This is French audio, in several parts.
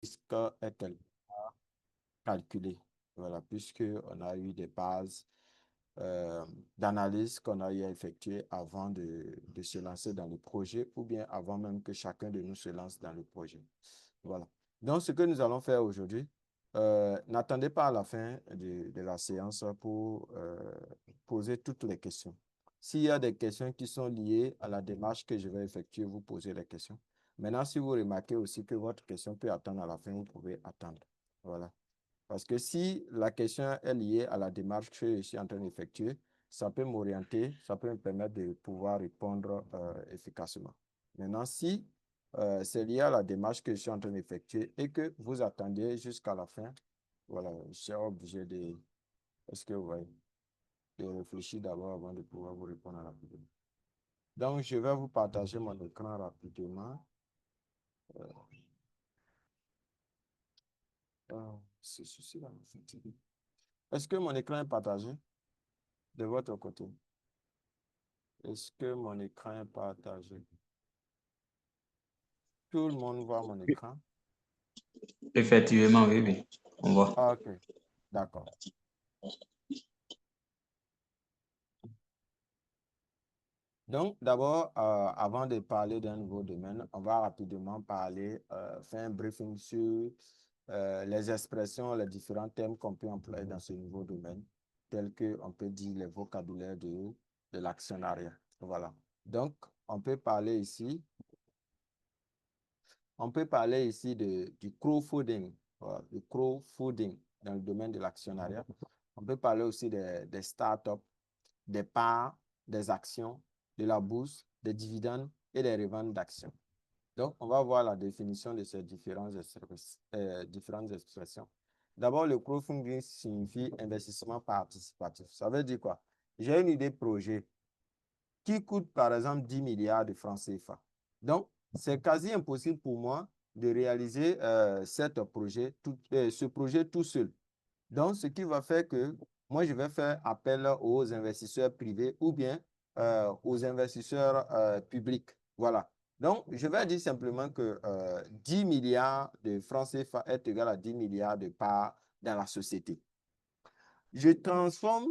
risque est quelque part calculé. Voilà, puisqu'on a eu des bases d'analyse qu'on a eu à effectuer avant de se lancer dans le projet ou bien avant même que chacun de nous se lance dans le projet. Voilà. Donc, ce que nous allons faire aujourd'hui, n'attendez pas à la fin de la séance pour poser toutes les questions. S'il y a des questions qui sont liées à la démarche que je vais effectuer, vous posez les questions. Maintenant, si vous remarquez aussi que votre question peut attendre à la fin, vous pouvez attendre. Voilà. Parce que si la question est liée à la démarche que je suis en train d'effectuer, ça peut m'orienter, ça peut me permettre de pouvoir répondre efficacement. Maintenant, si c'est lié à la démarche que je suis en train d'effectuer et que vous attendiez jusqu'à la fin, voilà, je suis obligé de, est-ce que vous voyez, de réfléchir d'abord avant de pouvoir vous répondre rapidement. Donc, je vais vous partager mon écran rapidement. C'est ceci-là. Est-ce que mon écran est partagé de votre côté? Est-ce que mon écran est partagé? Tout le monde voit mon écran? Effectivement, oui, oui. On voit. Ah, ok, d'accord. Donc, d'abord, avant de parler d'un nouveau domaine, on va rapidement parler, faire un briefing sur les expressions, les différents termes qu'on peut employer dans ce nouveau domaine, tels que, on peut dire, les vocabulaires de l'actionnariat. Voilà. Donc, on peut parler ici du crowdfunding, voilà, du crowdfunding dans le domaine de l'actionnariat. On peut parler aussi des startups, des parts, des actions, de la bourse, des dividendes et des reventes d'actions. Donc, on va voir la définition de ces différentes expressions. D'abord, le crowdfunding signifie investissement participatif. Ça veut dire quoi? J'ai une idée projet qui coûte par exemple 10 milliards de francs CFA. Donc, c'est quasi impossible pour moi de réaliser ce projet tout seul. Donc, ce qui va faire que moi, je vais faire appel aux investisseurs privés ou bien aux investisseurs publics. Voilà. Donc, je vais dire simplement que 10 milliards de francs CFA est égal à 10 milliards de parts dans la société. Je transforme,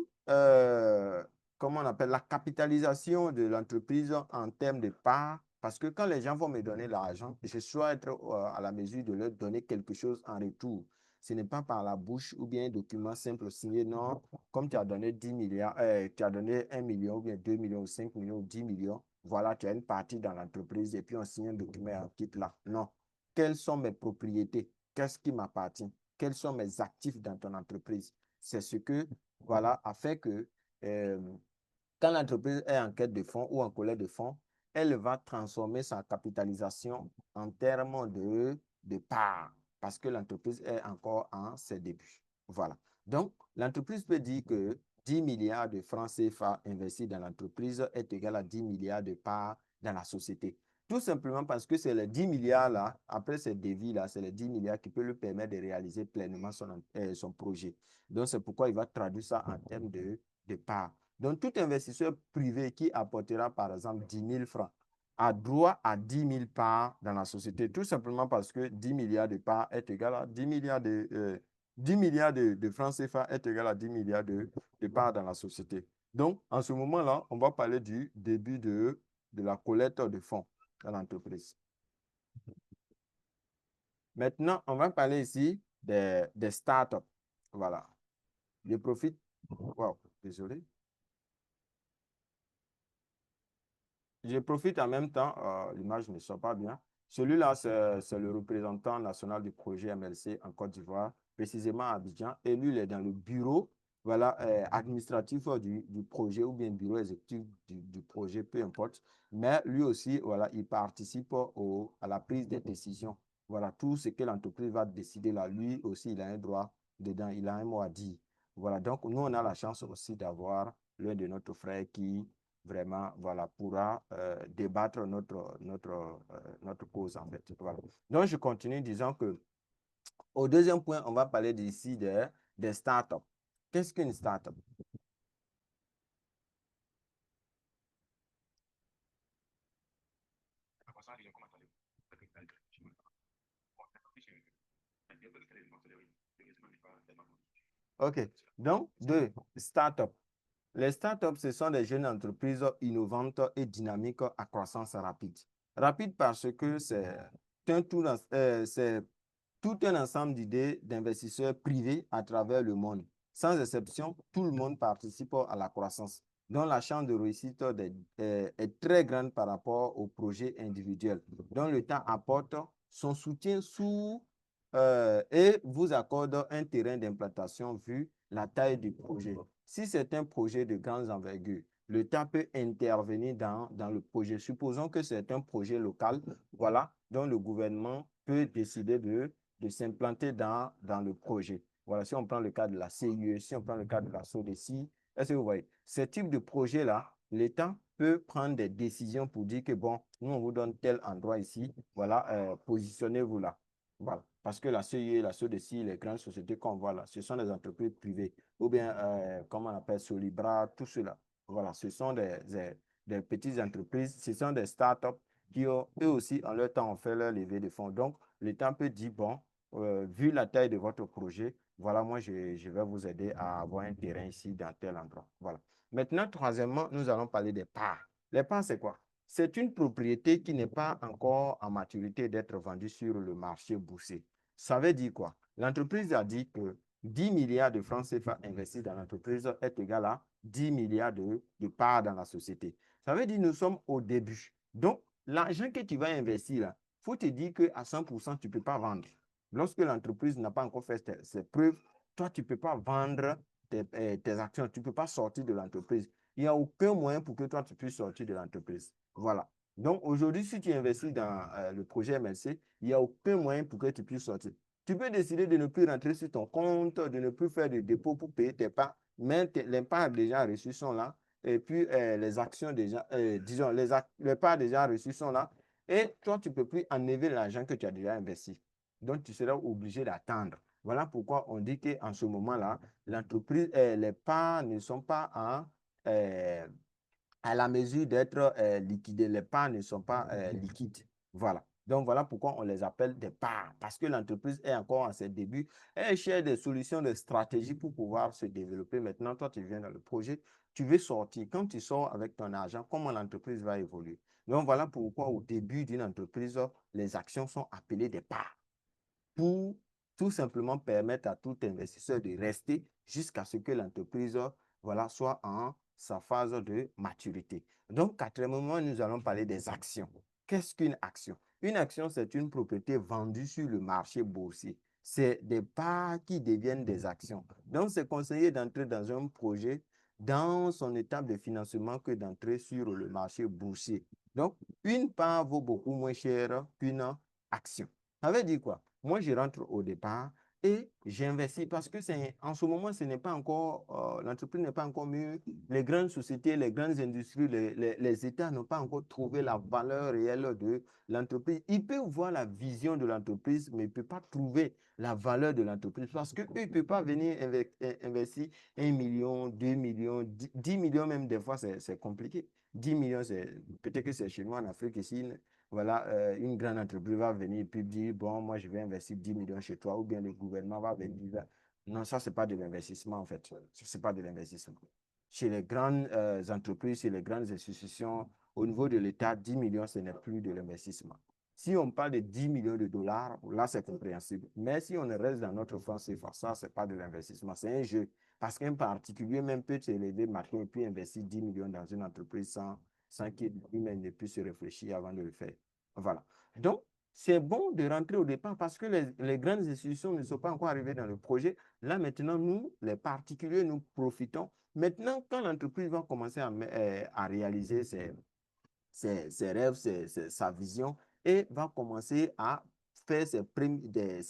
comment on appelle, la capitalisation de l'entreprise en termes de parts, parce que quand les gens vont me donner l'argent, je dois être à la mesure de leur donner quelque chose en retour. Ce n'est pas par la bouche ou bien un document simple signé, non, comme tu as donné 10 milliards, tu as donné 1 million ou bien 2 millions ou 5 millions ou 10 millions, voilà, tu as une partie dans l'entreprise et puis on signe un document et on quitte là. Non. Quelles sont mes propriétés? Qu'est-ce qui m'appartient? Quels sont mes actifs dans ton entreprise? C'est ce que, voilà, a fait que quand l'entreprise est en quête de fonds ou en collecte de fonds, elle va transformer sa capitalisation en termes de parts parce que l'entreprise est encore en ses débuts. Voilà. Donc, l'entreprise peut dire que 10 milliards de francs CFA investis dans l'entreprise est égal à 10 milliards de parts dans la société. Tout simplement parce que c'est les 10 milliards là, après ces dévis là, c'est les 10 milliards qui peuvent lui permettre de réaliser pleinement son projet. Donc, c'est pourquoi il va traduire ça en termes de parts. Donc, tout investisseur privé qui apportera, par exemple, 10 000 francs a droit à 10 000 parts dans la société, tout simplement parce que 10 milliards de parts est égal à 10 milliards 10 milliards de francs CFA est égal à 10 milliards de parts dans la société. Donc, en ce moment-là, on va parler du début de la collecte de fonds dans l'entreprise. Maintenant, on va parler ici des startups. Voilà. Je profite. Wow, désolé. Je profite en même temps, l'image ne sort pas bien. Celui-là, c'est le représentant national du projet MLC en Côte d'Ivoire, précisément à Abidjan. Et lui, il est dans le bureau voilà, administratif du projet ou bien bureau exécutif du projet, peu importe. Mais lui aussi, voilà, il participe à la prise des décisions. Voilà, tout ce que l'entreprise va décider là, lui aussi, il a un droit dedans, il a un mot à dire. Voilà, donc nous, on a la chance aussi d'avoir l'un de nos frères qui vraiment, voilà, pourra débattre notre cause, en fait. Voilà. Donc, je continue disant que au deuxième point, on va parler ici des startups. Qu'est-ce qu'une startup? OK. Donc, deux, start-up. Les startups, ce sont des jeunes entreprises innovantes et dynamiques à croissance rapide. Rapide parce que c'est tout un ensemble d'idées d'investisseurs privés à travers le monde. Sans exception, tout le monde participe à la croissance, dont la chance de réussite est très grande par rapport aux projets individuels, dont l'État apporte son soutien et vous accorde un terrain d'implantation vu la taille du projet. Si c'est un projet de grande envergure, l'État peut intervenir dans le projet. Supposons que c'est un projet local, voilà, dont le gouvernement peut décider de s'implanter dans le projet. Voilà, si on prend le cas de la CIE, si on prend le cas de la SODECI, est-ce que vous voyez, ce type de projet-là, l'État peut prendre des décisions pour dire que, bon, nous, on vous donne tel endroit ici, voilà, positionnez-vous là. Voilà. Parce que la CIE, la SODECI, les grandes sociétés qu'on voit là, ce sont des entreprises privées. Ou bien, comment on appelle, Solibra, tout cela. Voilà, ce sont des petites entreprises, ce sont des startups qui ont, eux aussi, en leur temps, ont fait leur levée de fonds. Donc, l'État peut dire, bon, vu la taille de votre projet, voilà, moi, je vais vous aider à avoir un terrain ici dans tel endroit. Voilà. Maintenant, troisièmement, nous allons parler des parts. Les parts, c'est quoi? C'est une propriété qui n'est pas encore en maturité d'être vendue sur le marché boursier. Ça veut dire quoi? L'entreprise a dit que 10 milliards de francs CFA investis dans l'entreprise est égal à 10 milliards de parts dans la société. Ça veut dire que nous sommes au début. Donc, l'argent que tu vas investir, il faut te dire qu'à 100%, tu ne peux pas vendre. Lorsque l'entreprise n'a pas encore fait ses preuves, toi, tu ne peux pas vendre tes actions. Tu ne peux pas sortir de l'entreprise. Il n'y a aucun moyen pour que toi, tu puisses sortir de l'entreprise. Voilà. Donc, aujourd'hui, si tu investis dans le projet MLC, il n'y a aucun moyen pour que tu puisses sortir. Tu peux décider de ne plus rentrer sur ton compte, de ne plus faire de dépôt pour payer tes parts, mais les parts déjà reçues sont là. Et puis, les actions déjà, disons, les parts déjà reçues sont là. Et toi, tu ne peux plus enlever l'argent que tu as déjà investi. Donc, tu seras obligé d'attendre. Voilà pourquoi on dit qu'en ce moment-là, l'entreprise, les parts ne sont pas à la mesure d'être liquidées. Les parts ne sont pas liquides. Voilà. Donc, voilà pourquoi on les appelle des parts. Parce que l'entreprise est encore en ses débuts. Elle cherche des solutions, des stratégies pour pouvoir se développer. Maintenant, toi, tu viens dans le projet, tu veux sortir. Quand tu sors avec ton argent, comment l'entreprise va évoluer? Donc, voilà pourquoi au début d'une entreprise, les actions sont appelées des parts pour tout simplement permettre à tout investisseur de rester jusqu'à ce que l'entreprise voilà, soit en sa phase de maturité. Donc, quatrièmement, nous allons parler des actions. Qu'est-ce qu'une action? Une action, c'est une propriété vendue sur le marché boursier. C'est des parts qui deviennent des actions. Donc, c'est conseillé d'entrer dans un projet dans son étape de financement que d'entrer sur le marché boursier. Donc, une part vaut beaucoup moins cher qu'une action. Ça veut dire quoi? Moi, je rentre au départ et j'investis parce que en ce moment, ce n'est pas encore, l'entreprise n'est pas encore mûre. Les grandes sociétés, les grandes industries, les États n'ont pas encore trouvé la valeur réelle de l'entreprise. Ils peuvent voir la vision de l'entreprise, mais ils ne peuvent pas trouver la valeur de l'entreprise parce qu'eux, ils ne peuvent pas venir investir 1 million, 2 millions, 10 millions même des fois, c'est compliqué. 10 millions, peut-être que c'est chez nous en Afrique ici, voilà, une grande entreprise va venir et puis dire, bon, moi, je vais investir 10 millions chez toi, ou bien le gouvernement va venir dire, non, ça, ce n'est pas de l'investissement, en fait. Ce n'est pas de l'investissement. Chez les grandes entreprises, chez les grandes institutions, au niveau de l'État, 10 millions, ce n'est plus de l'investissement. Si on parle de 10 millions de dollars, là, c'est compréhensible. Mais si on reste dans notre franc CFA, ça, ce n'est pas de l'investissement, c'est un jeu. Parce qu'un particulier même peut se lever matin et puis investir 10 millions dans une entreprise sans qu'il lui-même ne puisse se réfléchir avant de le faire. Voilà. Donc, c'est bon de rentrer au départ parce que les grandes institutions ne sont pas encore arrivées dans le projet. Là, maintenant, nous, les particuliers, nous profitons. Maintenant, quand l'entreprise va commencer à réaliser ses rêves, sa vision et va commencer à faire ses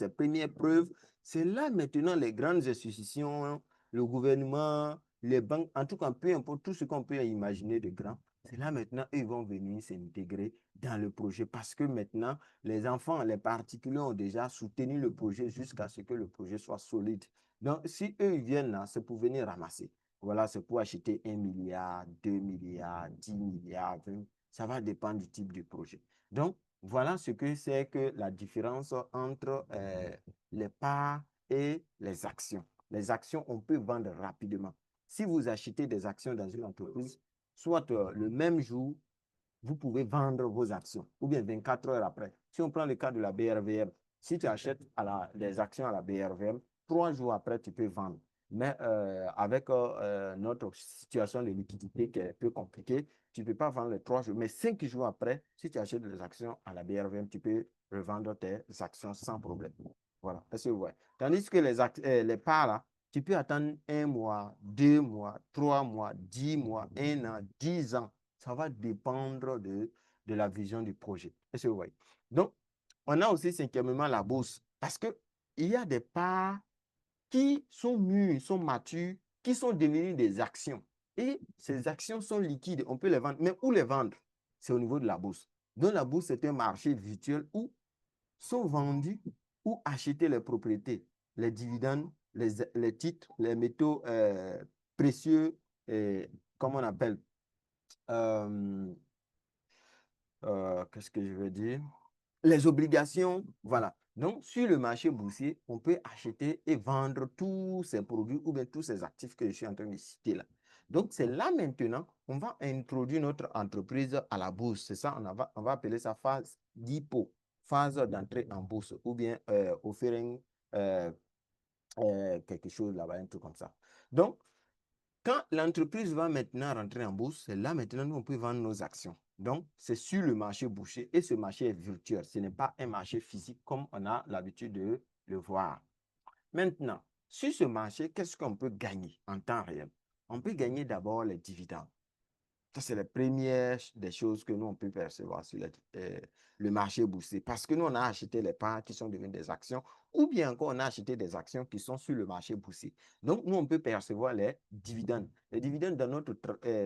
premières preuves, c'est là maintenant les grandes institutions, le gouvernement, les banques, en tout cas, peu importe tout ce qu'on peut imaginer de grand, c'est là maintenant ils vont venir s'intégrer dans le projet parce que maintenant, les enfants, les particuliers ont déjà soutenu le projet jusqu'à ce que le projet soit solide. Donc, si eux, ils viennent là, c'est pour venir ramasser. Voilà, c'est pour acheter 1 milliard, 2 milliards, 10 milliards, 20. Ça va dépendre du type de projet. Donc, voilà ce que c'est que la différence entre les parts et les actions. Les actions, on peut vendre rapidement. Si vous achetez des actions dans une entreprise, soit le même jour, vous pouvez vendre vos actions, ou bien 24 heures après. Si on prend le cas de la BRVM, si tu achètes des actions à la BRVM, 3 jours après, tu peux vendre. Mais avec notre situation de liquidité qui est un peu compliquée, tu ne peux pas vendre les 3 jours. Mais 5 jours après, si tu achètes des actions à la BRVM, tu peux revendre tes actions sans problème. Voilà. Est-ce que vous voyez? Tandis que les parts, là, tu peux attendre 1 mois, 2 mois, 3 mois, 10 mois, 1 an, 10 ans. Ça va dépendre de la vision du projet. Est-ce que vous voyez? Donc, on a aussi cinquièmement la bourse. Parce qu'il y a des parts qui sont mûres, sont matures, qui sont devenues des actions. Et ces actions sont liquides, on peut les vendre. Mais où les vendre? C'est au niveau de la bourse. Donc, la bourse, c'est un marché virtuel où sont vendus ou achetés les propriétés, les dividendes, les titres, les métaux précieux, comme on appelle, euh, qu'est-ce que je veux dire? Les obligations, voilà. Donc, sur le marché boursier, on peut acheter et vendre tous ces produits ou bien tous ces actifs que je suis en train de citer là. Donc, c'est là maintenant, on va introduire notre entreprise à la bourse. C'est ça, on va appeler ça phase d'IPO, phase d'entrée en bourse ou bien offering euh, quelque chose là-bas, un truc comme ça. Donc, quand l'entreprise va maintenant rentrer en bourse, c'est là maintenant nous on peut vendre nos actions. Donc, c'est sur le marché boursier et ce marché est virtuel. Ce n'est pas un marché physique comme on a l'habitude de le voir. Maintenant, sur ce marché, qu'est-ce qu'on peut gagner en temps réel? On peut gagner d'abord les dividendes. Ça, c'est la première des choses que nous, on peut percevoir sur le marché boursier. Parce que nous, on a acheté les parts qui sont devenues des actions ou bien encore, on a acheté des actions qui sont sur le marché boursier. Donc, nous, on peut percevoir les dividendes. Les dividendes, dans notre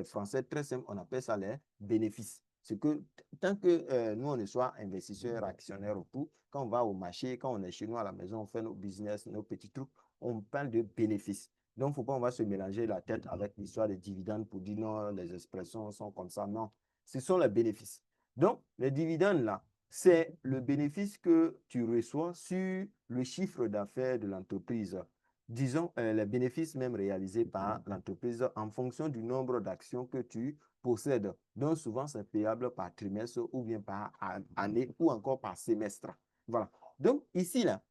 français très simple, on appelle ça les bénéfices. C'est que tant que nous, on soit investisseurs, actionnaires ou tout, quand on va au marché, quand on est chez nous à la maison, on fait nos business, nos petits trucs, on parle de bénéfices. Donc, il ne faut pas on va se mélanger la tête avec l'histoire des dividendes pour dire non, les expressions sont comme ça. Non, ce sont les bénéfices. Donc, les dividendes, là, c'est le bénéfice que tu reçois sur le chiffre d'affaires de l'entreprise. Disons, les bénéfices même réalisés par l'entreprise en fonction du nombre d'actions que tu possèdes. Donc, souvent, c'est payable par trimestre ou bien par année ou encore par semestre. Voilà. Donc, ici, là,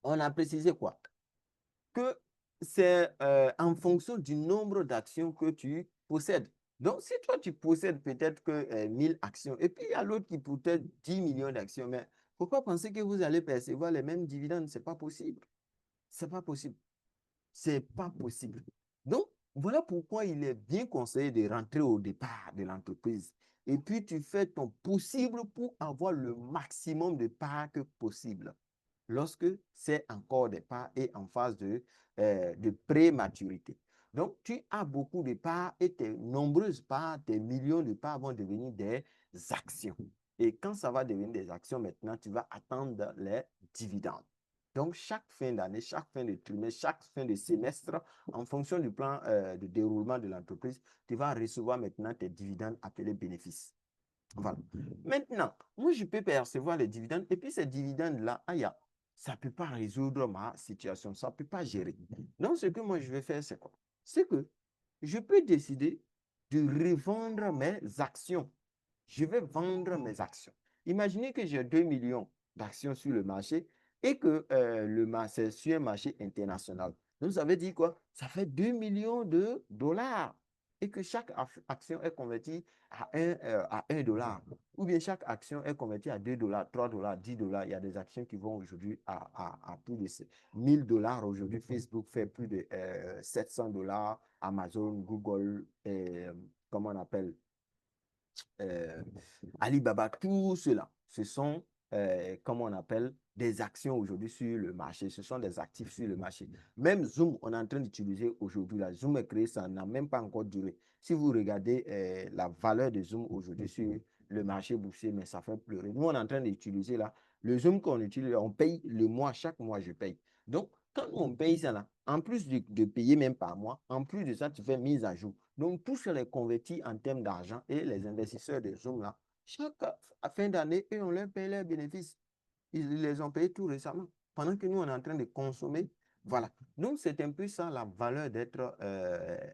on a précisé quoi? Que c'est en fonction du nombre d'actions que tu possèdes. Donc, si toi, tu possèdes peut-être que 1000 actions et puis il y a l'autre qui possède 10 millions d'actions, mais pourquoi penser que vous allez percevoir les mêmes dividendes? Ce n'est pas possible. Ce n'est pas possible. C'est pas possible. Donc, voilà pourquoi il est bien conseillé de rentrer au départ de l'entreprise. Et puis, tu fais ton possible pour avoir le maximum de parts que possible lorsque c'est encore des parts et en phase de prématurité. Donc, tu as beaucoup de parts et tes nombreuses parts, tes millions de parts vont devenir des actions. Et quand ça va devenir des actions, maintenant, tu vas attendre les dividendes. Donc, chaque fin d'année, chaque fin de trimestre, chaque fin de semestre, en fonction du plan de déroulement de l'entreprise, tu vas recevoir maintenant tes dividendes appelés bénéfices. Voilà. Maintenant, moi, je peux percevoir les dividendes et puis ces dividendes-là, ça ne peut pas résoudre ma situation, ça ne peut pas gérer. Donc, ce que moi, je vais faire, c'est quoi? C'est que je peux décider de revendre mes actions. Je vais vendre mes actions. Imaginez que j'ai 2 millions d'actions sur le marché et que le marché, c'est sur un marché international. Donc, ça veut dire quoi? Ça fait 2 millions de dollars et que chaque action est convertie à 1 dollar. Ou bien chaque action est convertie à 2 dollars, 3 dollars, 10 dollars. Il y a des actions qui vont aujourd'hui à plus de 1000 dollars. Aujourd'hui, Facebook fait plus de 700 dollars. Amazon, Google, comment on appelle, euh, Alibaba, tout cela, ce sont, comment on appelle, des actions aujourd'hui sur le marché. Ce sont des actifs sur le marché. Même Zoom, on est en train d'utiliser aujourd'hui. La Zoom est créée, ça n'a même pas encore duré. Si vous regardez la valeur de Zoom aujourd'hui sur le marché boursier, mais ça fait pleurer. Nous, on est en train d'utiliser là, le Zoom qu'on utilise, on paye le mois, chaque mois, je paye. Donc, quand on paye ça là, en plus de payer même par mois, en plus de ça, tu fais mise à jour. Donc, tout cela est converti en termes d'argent et les investisseurs de Zoom là, chaque fin d'année, eux, on leur paye leurs bénéfices. Ils les ont payés tout récemment. Pendant que nous, on est en train de consommer Voilà. Donc, c'est un peu ça la valeur d'être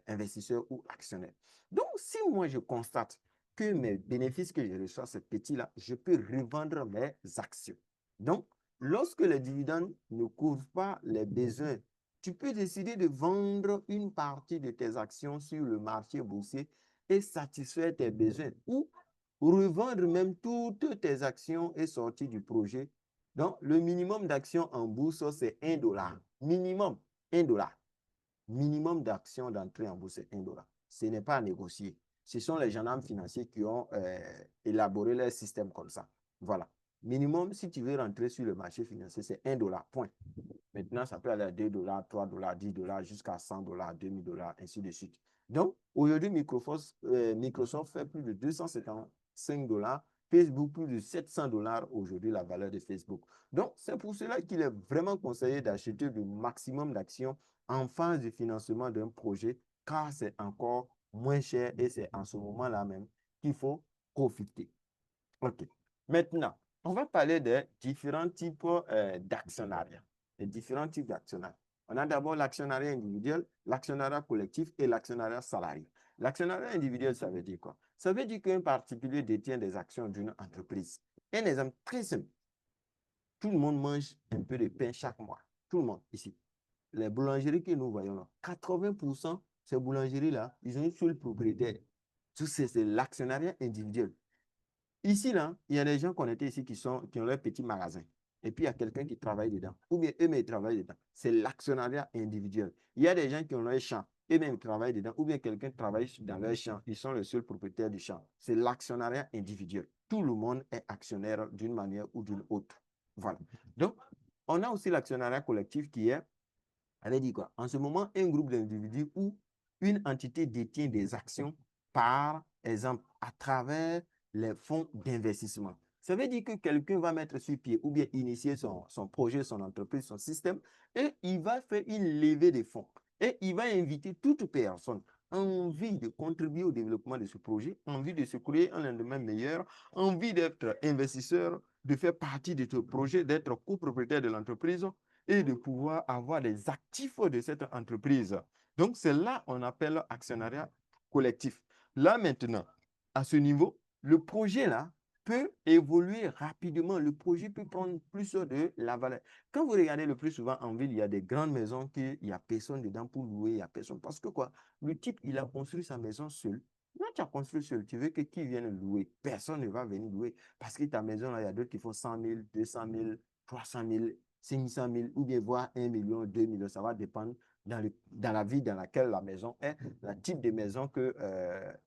investisseur ou actionnaire. Donc, si moi, je constate que mes bénéfices que je reçois, ces petits-là, je peux revendre mes actions. Donc, lorsque les dividendes ne couvrent pas les besoins, tu peux décider de vendre une partie de tes actions sur le marché boursier et satisfaire tes besoins ou revendre même toutes tes actions et sortir du projet. Donc, le minimum d'actions en bourse, c'est 1 dollar. Minimum 1 dollar. Minimum d'actions d'entrée en bourse, c'est 1 dollar. Ce n'est pas à négocier. Ce sont les gendarmes financiers qui ont élaboré leur système comme ça. Voilà. Minimum, si tu veux rentrer sur le marché financier, c'est 1 dollar. Point. Maintenant, ça peut aller à 2 dollars, 3 dollars, 10 dollars, jusqu'à 100 dollars, 2000 dollars, ainsi de suite. Donc, aujourd'hui, Microsoft fait plus de 255 dollars. Facebook, plus de 700 dollars aujourd'hui, la valeur de Facebook. Donc, c'est pour cela qu'il est vraiment conseillé d'acheter le maximum d'actions en phase de financement d'un projet, car c'est encore moins cher et c'est en ce moment-là même qu'il faut profiter. OK. Maintenant, on va parler des différents types d'actionnariat. Les différents types d'actionnariat. On a d'abord l'actionnariat individuel, l'actionnariat collectif et l'actionnariat salarié. L'actionnariat individuel, ça veut dire quoi? Ça veut dire qu'un particulier détient des actions d'une entreprise. Un exemple très simple. Tout le monde mange un peu de pain chaque mois. Tout le monde ici. Les boulangeries que nous voyons là, 80%, ces boulangeries-là, ils ont une seule propriétaire. Tout c'est l'actionnariat individuel. Ici, là, il y a des gens connectés ici qui ont leur petit magasin. Et puis, il y a quelqu'un qui travaille dedans. Ou bien eux-mêmes, ils travaillent dedans. C'est l'actionnariat individuel. Il y a des gens qui ont leur champ. Eux-mêmes, ils travaillent dedans. Ou bien quelqu'un travaille dans leur champ. Ils sont les seuls propriétaires du champ. C'est l'actionnariat individuel. Tout le monde est actionnaire d'une manière ou d'une autre. Voilà. Donc, on a aussi l'actionnariat collectif qui est, elle dit quoi? En ce moment, un groupe d'individus ou une entité détient des actions, par exemple, à travers les fonds d'investissement. Ça veut dire que quelqu'un va mettre sur pied ou bien initier son projet, son entreprise, son système, et il va faire une levée de fonds. Et il va inviter toute personne envie de contribuer au développement de ce projet, envie de se créer un lendemain meilleur, envie d'être investisseur, de faire partie de ce projet, d'être copropriétaire de l'entreprise et de pouvoir avoir des actifs de cette entreprise. Donc, c'est là qu'on appelle actionnariat collectif. Là, maintenant, à ce niveau, le projet là peut évoluer rapidement. Le projet peut prendre plus de la valeur. Quand vous regardez le plus souvent en ville, il y a des grandes maisons qu'il n'y a personne dedans pour louer, il n'y a personne. Parce que quoi? Le type, il a construit sa maison seul. Quand tu as construit seul, tu veux que qui vienne louer? Personne ne va venir louer. Parce que ta maison, là, il y a d'autres qui font 100 000, 200 000, 300 000, 500 000 ou bien voire 1 million, 2 millions. Ça va dépendre dans la ville dans laquelle la maison est, le type de maison que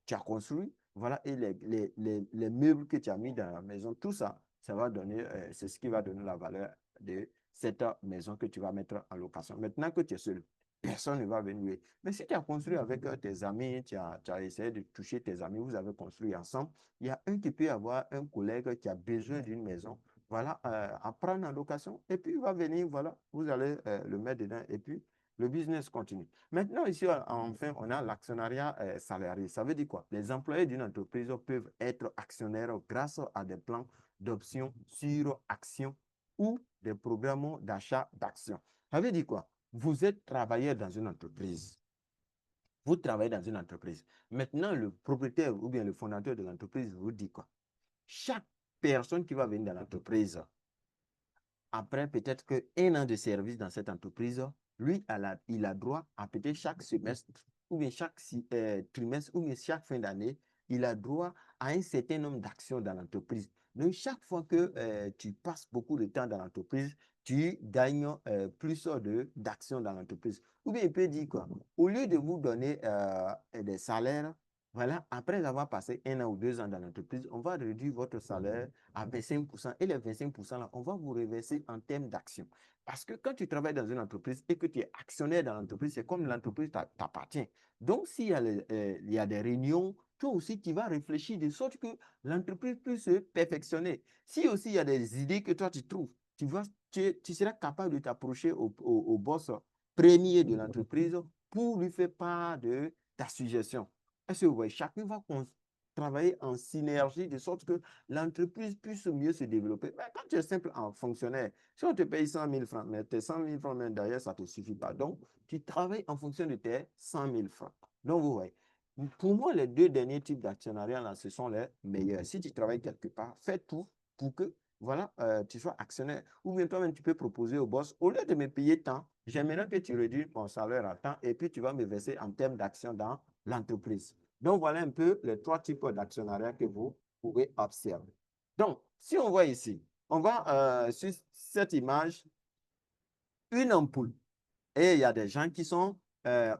tu as construit, voilà, et les meubles que tu as mis dans la maison, tout ça, ça va donner, c'est ce qui va donner la valeur de cette maison que tu vas mettre en location. Maintenant que tu es seul, personne ne va venir. Mais si tu as construit avec tes amis, tu as essayé de toucher tes amis, vous avez construit ensemble, il y a un qui peut avoir un collègue qui a besoin d'une maison, voilà, à prendre en location, et puis il va venir, voilà, vous allez le mettre dedans, et puis le business continue. Maintenant, ici, enfin, on a l'actionnariat salarié. Ça veut dire quoi? Les employés d'une entreprise peuvent être actionnaires grâce à des plans d'options sur actions ou des programmes d'achat d'actions. Ça veut dire quoi? Vous êtes travailleur dans une entreprise. Vous travaillez dans une entreprise. Maintenant, le propriétaire ou bien le fondateur de l'entreprise vous dit quoi? Chaque personne qui va venir dans l'entreprise, après peut-être qu'un an de service dans cette entreprise, lui, il a droit à peut-être chaque semestre, ou bien chaque trimestre, ou bien chaque fin d'année, il a droit à un certain nombre d'actions dans l'entreprise. Donc, chaque fois que tu passes beaucoup de temps dans l'entreprise, tu gagnes plus d'actions dans l'entreprise. Ou bien il peut dire quoi? Au lieu de vous donner des salaires, voilà, après avoir passé 1 an ou 2 ans dans l'entreprise, on va réduire votre salaire à 25%. Et les 25%, là, on va vous reverser en termes d'actions. Parce que quand tu travailles dans une entreprise et que tu es actionnaire dans l'entreprise, c'est comme l'entreprise t'appartient. Donc, s'il y a, il y a des réunions, toi aussi, tu vas réfléchir de sorte que l'entreprise puisse se perfectionner. Si aussi il y a des idées que toi tu trouves, tu seras capable de t'approcher au boss premier de l'entreprise pour lui faire part de ta suggestion. Est-ce que vous voyez, chacun va travailler en synergie de sorte que l'entreprise puisse mieux se développer. Mais quand tu es simple en fonctionnaire, si on te paye 100 000 francs, mais tes 100 000 francs, même derrière, ça ne te suffit pas. Donc, tu travailles en fonction de tes 100 000 francs. Donc, vous voyez, pour moi, les deux derniers types d'actionnariat, là, ce sont les meilleurs. Si tu travailles quelque part, fais tout pour que voilà, tu sois actionnaire. Ou bien toi-même, tu peux proposer au boss, au lieu de me payer tant, j'aimerais que tu réduises mon salaire à temps et puis tu vas me verser en termes d'action dans l'entreprise. Donc, voilà un peu les trois types d'actionnariat que vous pouvez observer. Donc, si on voit ici, on voit sur cette image une ampoule. Et il y a des gens qui sont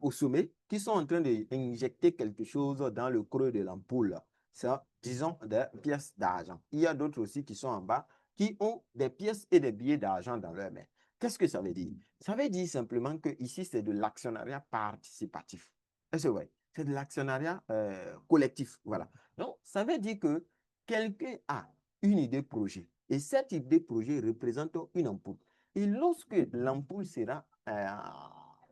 au sommet, qui sont en train d'injecter quelque chose dans le creux de l'ampoule. Ça, disons, des pièces d'argent. Il y a d'autres aussi qui sont en bas, qui ont des pièces et des billets d'argent dans leurs mains. Qu'est-ce que ça veut dire? Ça veut dire simplement que ici, c'est de l'actionnariat participatif. Est-ce que ouais? C'est de l'actionnariat collectif. Voilà. Donc, ça veut dire que quelqu'un a une idée projet. Et cette idée projet représente une ampoule. Et lorsque l'ampoule sera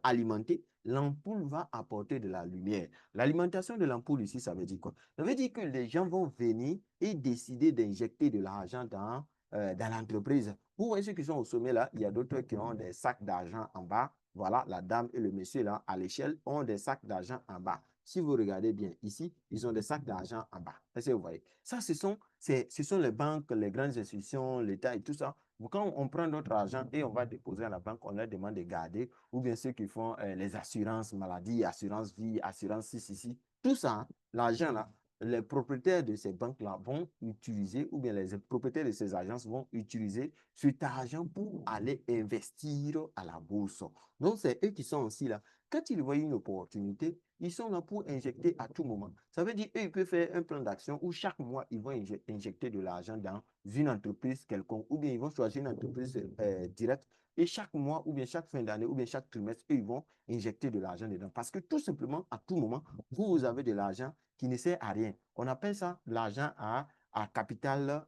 alimentée, l'ampoule va apporter de la lumière. L'alimentation de l'ampoule ici, ça veut dire quoi? Ça veut dire que les gens vont venir et décider d'injecter de l'argent dans l'entreprise. Vous voyez ceux qui sont au sommet là, il y a d'autres qui ont des sacs d'argent en bas. Voilà, la dame et le monsieur là, à l'échelle, ont des sacs d'argent en bas. Si vous regardez bien ici, ils ont des sacs d'argent en bas. Est-ce que vous voyez? Ça, ce sont les banques, les grandes institutions, l'État et tout ça. Quand on prend notre argent et on va déposer à la banque, on leur demande de garder, ou bien ceux qui font les assurances maladie, assurance vie, assurance ici. Tout ça, hein, l'argent là, les propriétaires de ces banques-là vont utiliser, ou bien les propriétaires de ces agences vont utiliser cet argent pour aller investir à la bourse. Donc, c'est eux qui sont aussi là. Quand ils voient une opportunité, ils sont là pour injecter à tout moment. Ça veut dire qu'ils peuvent faire un plan d'action où chaque mois, ils vont injecter de l'argent dans une entreprise quelconque, ou bien ils vont choisir une entreprise directe et chaque mois, ou bien chaque fin d'année, ou bien chaque trimestre, ils vont injecter de l'argent dedans. Parce que tout simplement, à tout moment, vous avez de l'argent qui ne sert à rien. On appelle ça l'argent à capital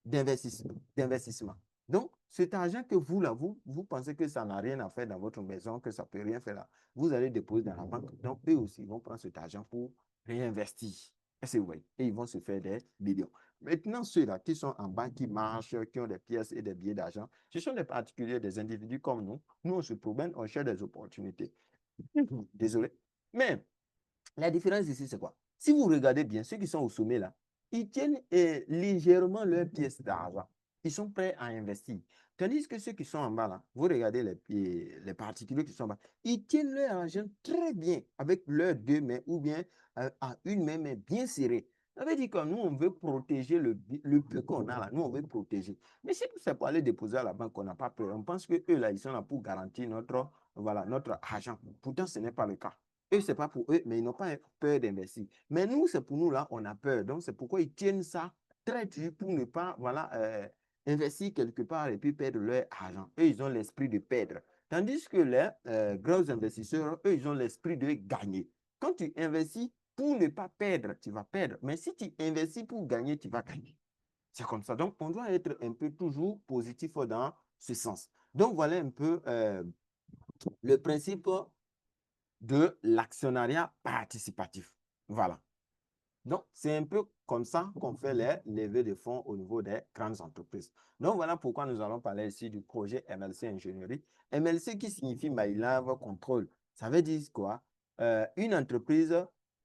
d'investissement. Donc, cet argent que vous, là, vous pensez que ça n'a rien à faire dans votre maison, que ça ne peut rien faire là, vous allez déposer dans la banque. Donc, eux aussi, ils vont prendre cet argent pour réinvestir. Est-ce que vous voyez? Et ils vont se faire des millions. Maintenant, ceux-là qui sont en banque, qui marchent, qui ont des pièces et des billets d'argent, ce sont des particuliers, des individus comme nous. Nous, on se promène, on cherche des opportunités. Désolé. Mais la différence ici, c'est quoi? Si vous regardez bien, ceux qui sont au sommet là, ils tiennent légèrement leurs pièces d'argent. Ils sont prêts à investir. Tandis que ceux qui sont en bas là, vous regardez les particuliers qui sont en bas, ils tiennent leur argent très bien avec leurs deux mains ou bien à une main, mais bien serrée. Ça veut dire que nous, on veut protéger le peu qu'on a là. Nous, on veut protéger. Mais si c'est pour aller déposer à la banque, on n'a pas peur. On pense qu'eux, là, ils sont là pour garantir voilà, notre argent. Pourtant, ce n'est pas le cas. Eux, ce n'est pas pour eux, mais ils n'ont pas peur d'investir. Mais nous, c'est pour nous, là, on a peur. Donc, c'est pourquoi ils tiennent ça très dur pour ne pas, voilà, investir quelque part et puis perdre leur argent. Eux, ils ont l'esprit de perdre. Tandis que les gros investisseurs, eux, ils ont l'esprit de gagner. Quand tu investis pour ne pas perdre, tu vas perdre. Mais si tu investis pour gagner, tu vas gagner. C'est comme ça. Donc, on doit être un peu toujours positif dans ce sens. Donc, voilà un peu le principe de l'actionnariat participatif. Voilà. Donc, c'est un peu comme ça qu'on fait les levées de fonds au niveau des grandes entreprises. Donc, voilà pourquoi nous allons parler ici du projet MLC Ingénierie. MLC qui signifie My Love Control. Ça veut dire quoi? Une entreprise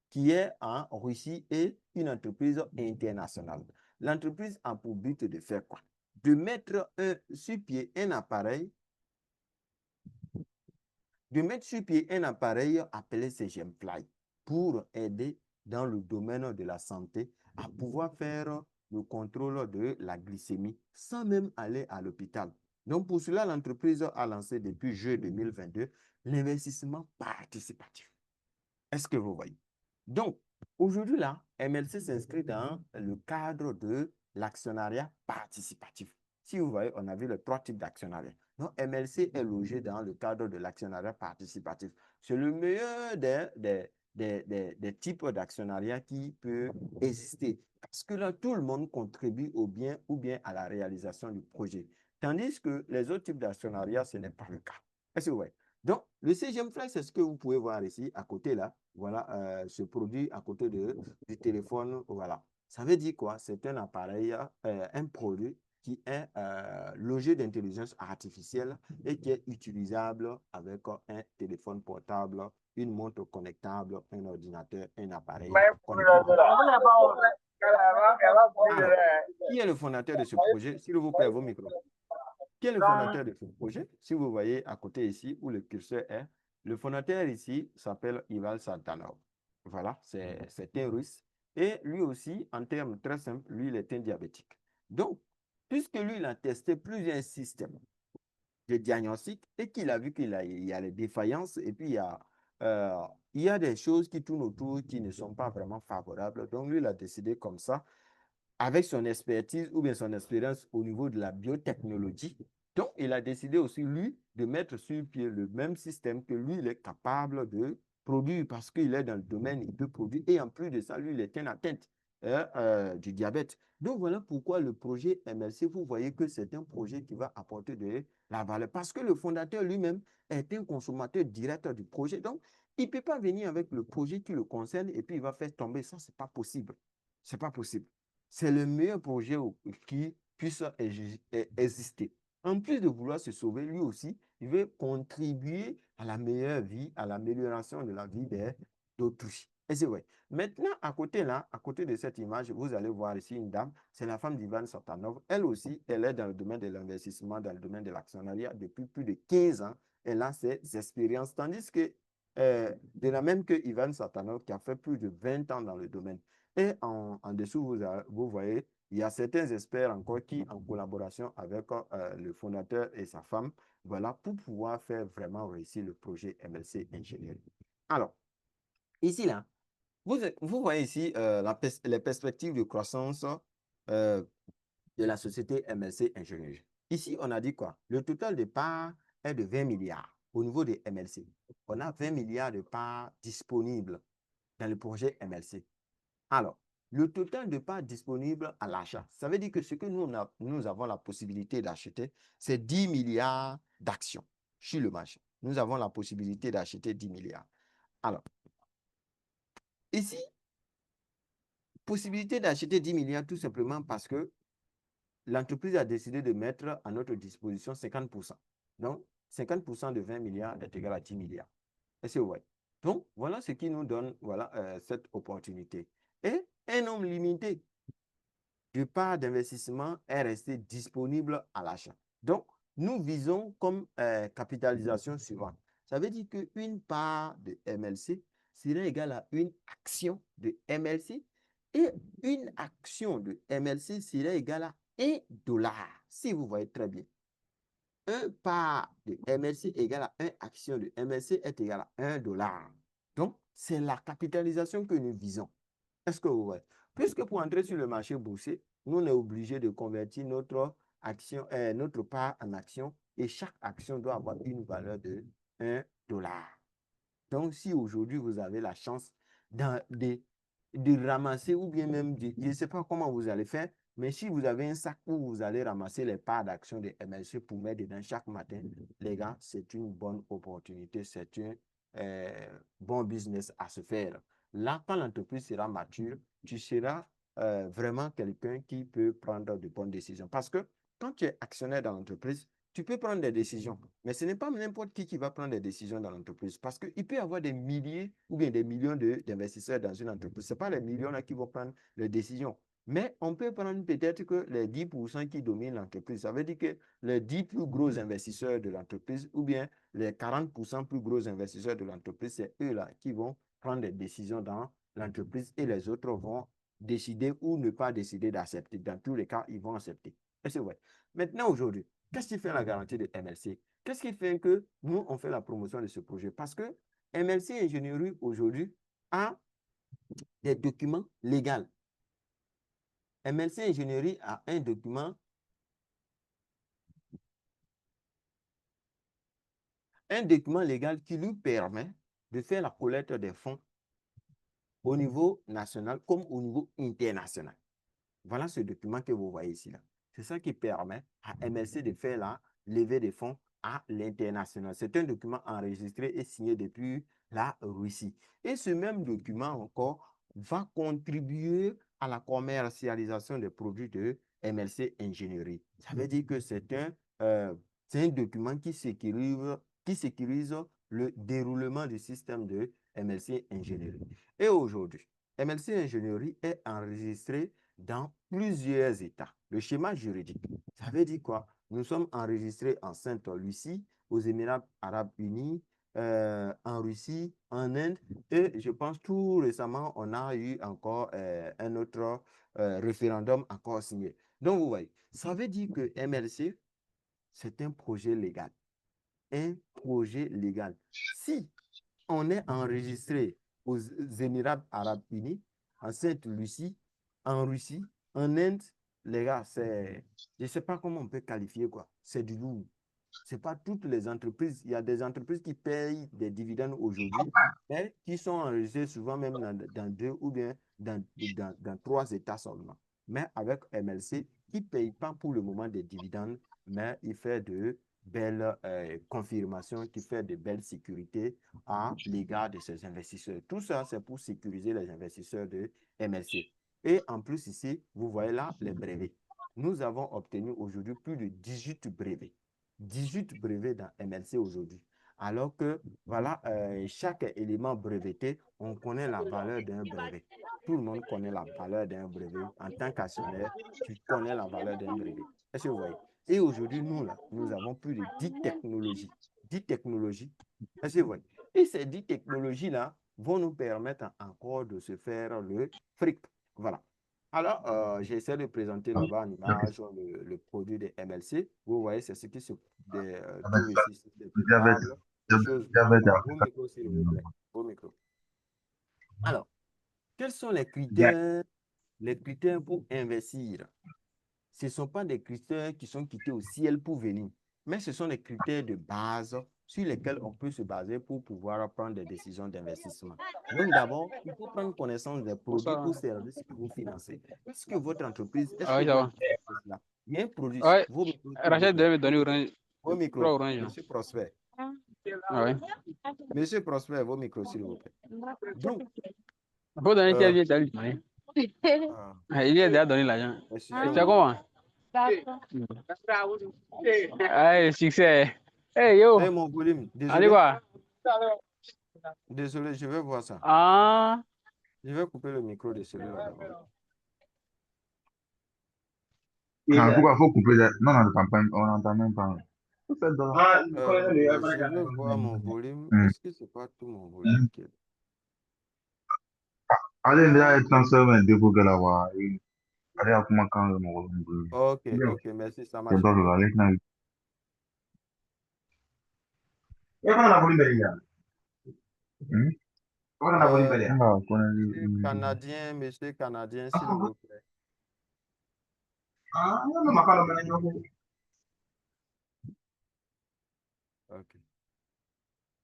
qui est en Russie et une entreprise internationale. L'entreprise a pour but de faire quoi? De mettre sur pied un appareil sur pied un appareil appelé CGMFly pour aider dans le domaine de la santé à pouvoir faire le contrôle de la glycémie sans même aller à l'hôpital. Donc, pour cela, l'entreprise a lancé depuis juillet 2022 l'investissement participatif. Est-ce que vous voyez? Donc, aujourd'hui, là, MLC s'inscrit dans le cadre de l'actionnariat participatif. Si vous voyez, on a vu les trois types d'actionnariat. Donc, MLC est logé dans le cadre de l'actionnariat participatif. C'est le meilleur des types d'actionnariat qui peut exister. Parce que là, tout le monde contribue au bien ou bien à la réalisation du projet. Tandis que les autres types d'actionnariat, ce n'est pas le cas. Est-ce que vous voyez? Donc, le CGM Flex, c'est ce que vous pouvez voir ici, à côté là. Voilà, ce produit à côté du téléphone. Voilà. Ça veut dire quoi? C'est un appareil, un produit qui est logé d'intelligence artificielle et qui est utilisable avec un téléphone portable, une montre connectable, un ordinateur, un appareil connectable. Alors, qui est le fondateur de ce projet? S'il vous plaît, vos micros. Qui est le fondateur de ce projet? Si vous voyez à côté ici où le curseur est, le fondateur ici s'appelle Ivan Sartanov. Voilà, c'est un russe. Et lui aussi, en termes très simples, lui, il est un diabétique. Donc, puisque lui, il a testé plusieurs systèmes de diagnostic et qu'il a vu il y a les défaillances et puis il y a des choses qui tournent autour qui ne sont pas vraiment favorables. Donc, lui, il a décidé comme ça avec son expertise ou bien son expérience au niveau de la biotechnologie. Donc, il a décidé aussi, lui, de mettre sur pied le même système que lui, il est capable de produire parce qu'il est dans le domaine, il peut produire. Et en plus de ça, lui, il est une atteinte du diabète. Donc, voilà pourquoi le projet MLC, vous voyez que c'est un projet qui va apporter de la valeur parce que le fondateur lui-même est un consommateur direct du projet. Donc, il ne peut pas venir avec le projet qui le concerne et puis il va faire tomber. Ça, ce n'est pas possible. Ce n'est pas possible. C'est le meilleur projet qui puisse exister. En plus de vouloir se sauver, lui aussi, il veut contribuer à la meilleure vie, à l'amélioration de la vie d'autrui. Et c'est vrai. Maintenant, à côté là, à côté de cette image, vous allez voir ici une dame, c'est la femme d'Ivan Sartanov. Elle aussi, elle est dans le domaine de l'investissement, dans le domaine de l'actionnariat depuis plus de 15 ans. Elle a ses expériences, tandis que de la même que Ivan Sartanov, qui a fait plus de 20 ans dans le domaine. Et en dessous, vous voyez, il y a certains experts encore qui, en collaboration avec le fondateur et sa femme, voilà, pour pouvoir faire vraiment réussir le projet MLC Ingénierie. Alors, ici, là, vous voyez ici les perspectives de croissance euh, de la société MLC Ingénierie. Ici, on a dit quoi? Le total de parts est de 20 milliards au niveau des MLC. On a 20 milliards de parts disponibles dans le projet MLC. Alors, le total de parts disponibles à l'achat, ça veut dire que ce que nous avons la possibilité d'acheter, c'est 10 milliards d'actions sur le marché. Nous avons la possibilité d'acheter 10 milliards. Alors, ici, possibilité d'acheter 10 milliards tout simplement parce que l'entreprise a décidé de mettre à notre disposition 50%. Donc, 50% de 20 milliards est égal à 10 milliards. Est-ce que vous voyez? Donc, voilà ce qui nous donne voilà, cette opportunité. Et un nombre limité de part d'investissement est resté disponible à l'achat. Donc, nous visons comme capitalisation suivante. Ça veut dire qu'une part de MLC serait égale à une action de MLC et une action de MLC serait égale à 1 dollar, si vous voyez très bien. 1 part de MLC égale à 1 action de MLC est égal à 1 dollar. Donc, c'est la capitalisation que nous visons. Est-ce que vous voyez? Puisque pour entrer sur le marché boursier, nous, on est obligé de convertir notre notre part en action et chaque action doit avoir une valeur de 1 dollar. Donc, si aujourd'hui, vous avez la chance de ramasser ou bien même, je ne sais pas comment vous allez faire, mais si vous avez un sac où vous allez ramasser les parts d'action de MLC pour mettre dedans chaque matin, les gars, c'est une bonne opportunité, c'est un bon business à se faire. Là, quand l'entreprise sera mature, tu seras vraiment quelqu'un qui peut prendre de bonnes décisions. Parce que quand tu es actionnaire dans l'entreprise, tu peux prendre des décisions, mais ce n'est pas n'importe qui va prendre des décisions dans l'entreprise parce qu'il peut y avoir des milliers ou bien des millions d'investisseurs dans une entreprise. Ce n'est pas les millions là qui vont prendre les décisions. Mais on peut prendre peut-être que les 10% qui dominent l'entreprise. Ça veut dire que les 10 plus gros investisseurs de l'entreprise ou bien les 40% plus gros investisseurs de l'entreprise, c'est eux-là qui vont prendre des décisions dans l'entreprise et les autres vont décider ou ne pas décider d'accepter. Dans tous les cas, ils vont accepter. Et c'est vrai. Maintenant, aujourd'hui, qu'est-ce qui fait la garantie de MLC? Qu'est-ce qui fait que nous, on fait la promotion de ce projet? Parce que MLC Ingénierie, aujourd'hui, a des documents légaux. MLC Ingénierie a un document légal qui lui permet de faire la collecte des fonds au niveau national comme au niveau international. Voilà ce document que vous voyez ici. C'est ça qui permet à MLC de faire la levée des fonds à l'international. C'est un document enregistré et signé depuis la Russie. Et ce même document encore va contribuer à la commercialisation des produits de MLC Ingénierie. Ça veut dire que c'est un document qui sécurise le déroulement du système de MLC Ingénierie. Et aujourd'hui, MLC Ingénierie est enregistré dans plusieurs États. Le schéma juridique, ça veut dire quoi? Nous sommes enregistrés en Sainte-Lucie, aux Émirats arabes unis, en Russie, en Inde, et je pense tout récemment, on a eu encore un autre référendum encore signé. Donc, vous voyez, ça veut dire que MLC, c'est un projet légal. Un projet légal. Si on est enregistré aux Émirats arabes unis, en Sainte-Lucie, en Russie, en Inde, les gars, je ne sais pas comment on peut qualifier quoi. C'est du lourd. Ce n'est pas toutes les entreprises. Il y a des entreprises qui payent des dividendes aujourd'hui, mais qui sont enregistrées souvent même dans deux ou bien dans trois États seulement. Mais avec MLC, qui ne paye pas pour le moment des dividendes, mais il fait de belles confirmations, qui fait de belles sécurités à l'égard de ses investisseurs. Tout ça, c'est pour sécuriser les investisseurs de MLC. Et en plus, ici, vous voyez là les brevets. Nous avons obtenu aujourd'hui plus de 18 brevets. 18 brevets dans MLC aujourd'hui. Alors que, voilà, chaque élément breveté, on connaît la valeur d'un brevet. Tout le monde connaît la valeur d'un brevet. En tant qu'actionnaire, tu connais la valeur d'un brevet. Est-ce que vous voyez? Et aujourd'hui, nous, là, nous avons plus de 10 technologies. 10 technologies. Est-ce que vous voyez? Et ces 10 technologies-là vont nous permettre encore de se faire le fric. Voilà. Alors, j'essaie de présenter là-bas en image le produit de MLC. Vous voyez, c'est ce qui se trouve ici sur cette Diabète, table. Des choses. diabète, Vos micros, s'il vous plaît. Vos micros. Alors, quels sont les critères pour investir? Ce ne sont pas des critères qui sont quittés au ciel pour venir, mais ce sont des critères de base sur lesquels on peut se baser pour pouvoir prendre des décisions d'investissement. Donc d'abord, il faut prendre connaissance des produits ou services que vous financez. Est-ce que votre entreprise, est-ce Ah que oui, ça votre va. entreprise là, il y a un produit, Ouais, vos micros, s'il vous Rachel plaît. devait me donner orange. Vos Trois micros, oranges. Monsieur Prosper. Ah ouais. Monsieur Prosper, vos micros, s'il vous plaît. Donc, Il faut donner quel vient lui donner. Il lui a déjà donné l'argent. Tu fais comment? Ah, succès. Hey yo. hey, mon volume, Allez désolé, quoi? désolé, je vais voir ça. Ah. Je vais couper le micro de celui-là d'abord. Ah, pourquoi il faut couper Non, on n'entend pas. On n'entend même pas. Je veux voir mon volume. Est-ce que c'est pas tout mon volume qui est... Allez, déjà, transfert, mais pour que la voix. Allez, à comment quand le mot. Ok, ok, merci, ça Je marche dois mieux. regarder. Et quand on a voulu venir. Quand on a voulu venir. Monsieur Canadien, s'il vous plaît. Ah, non, ma femme m'a dit. Ok.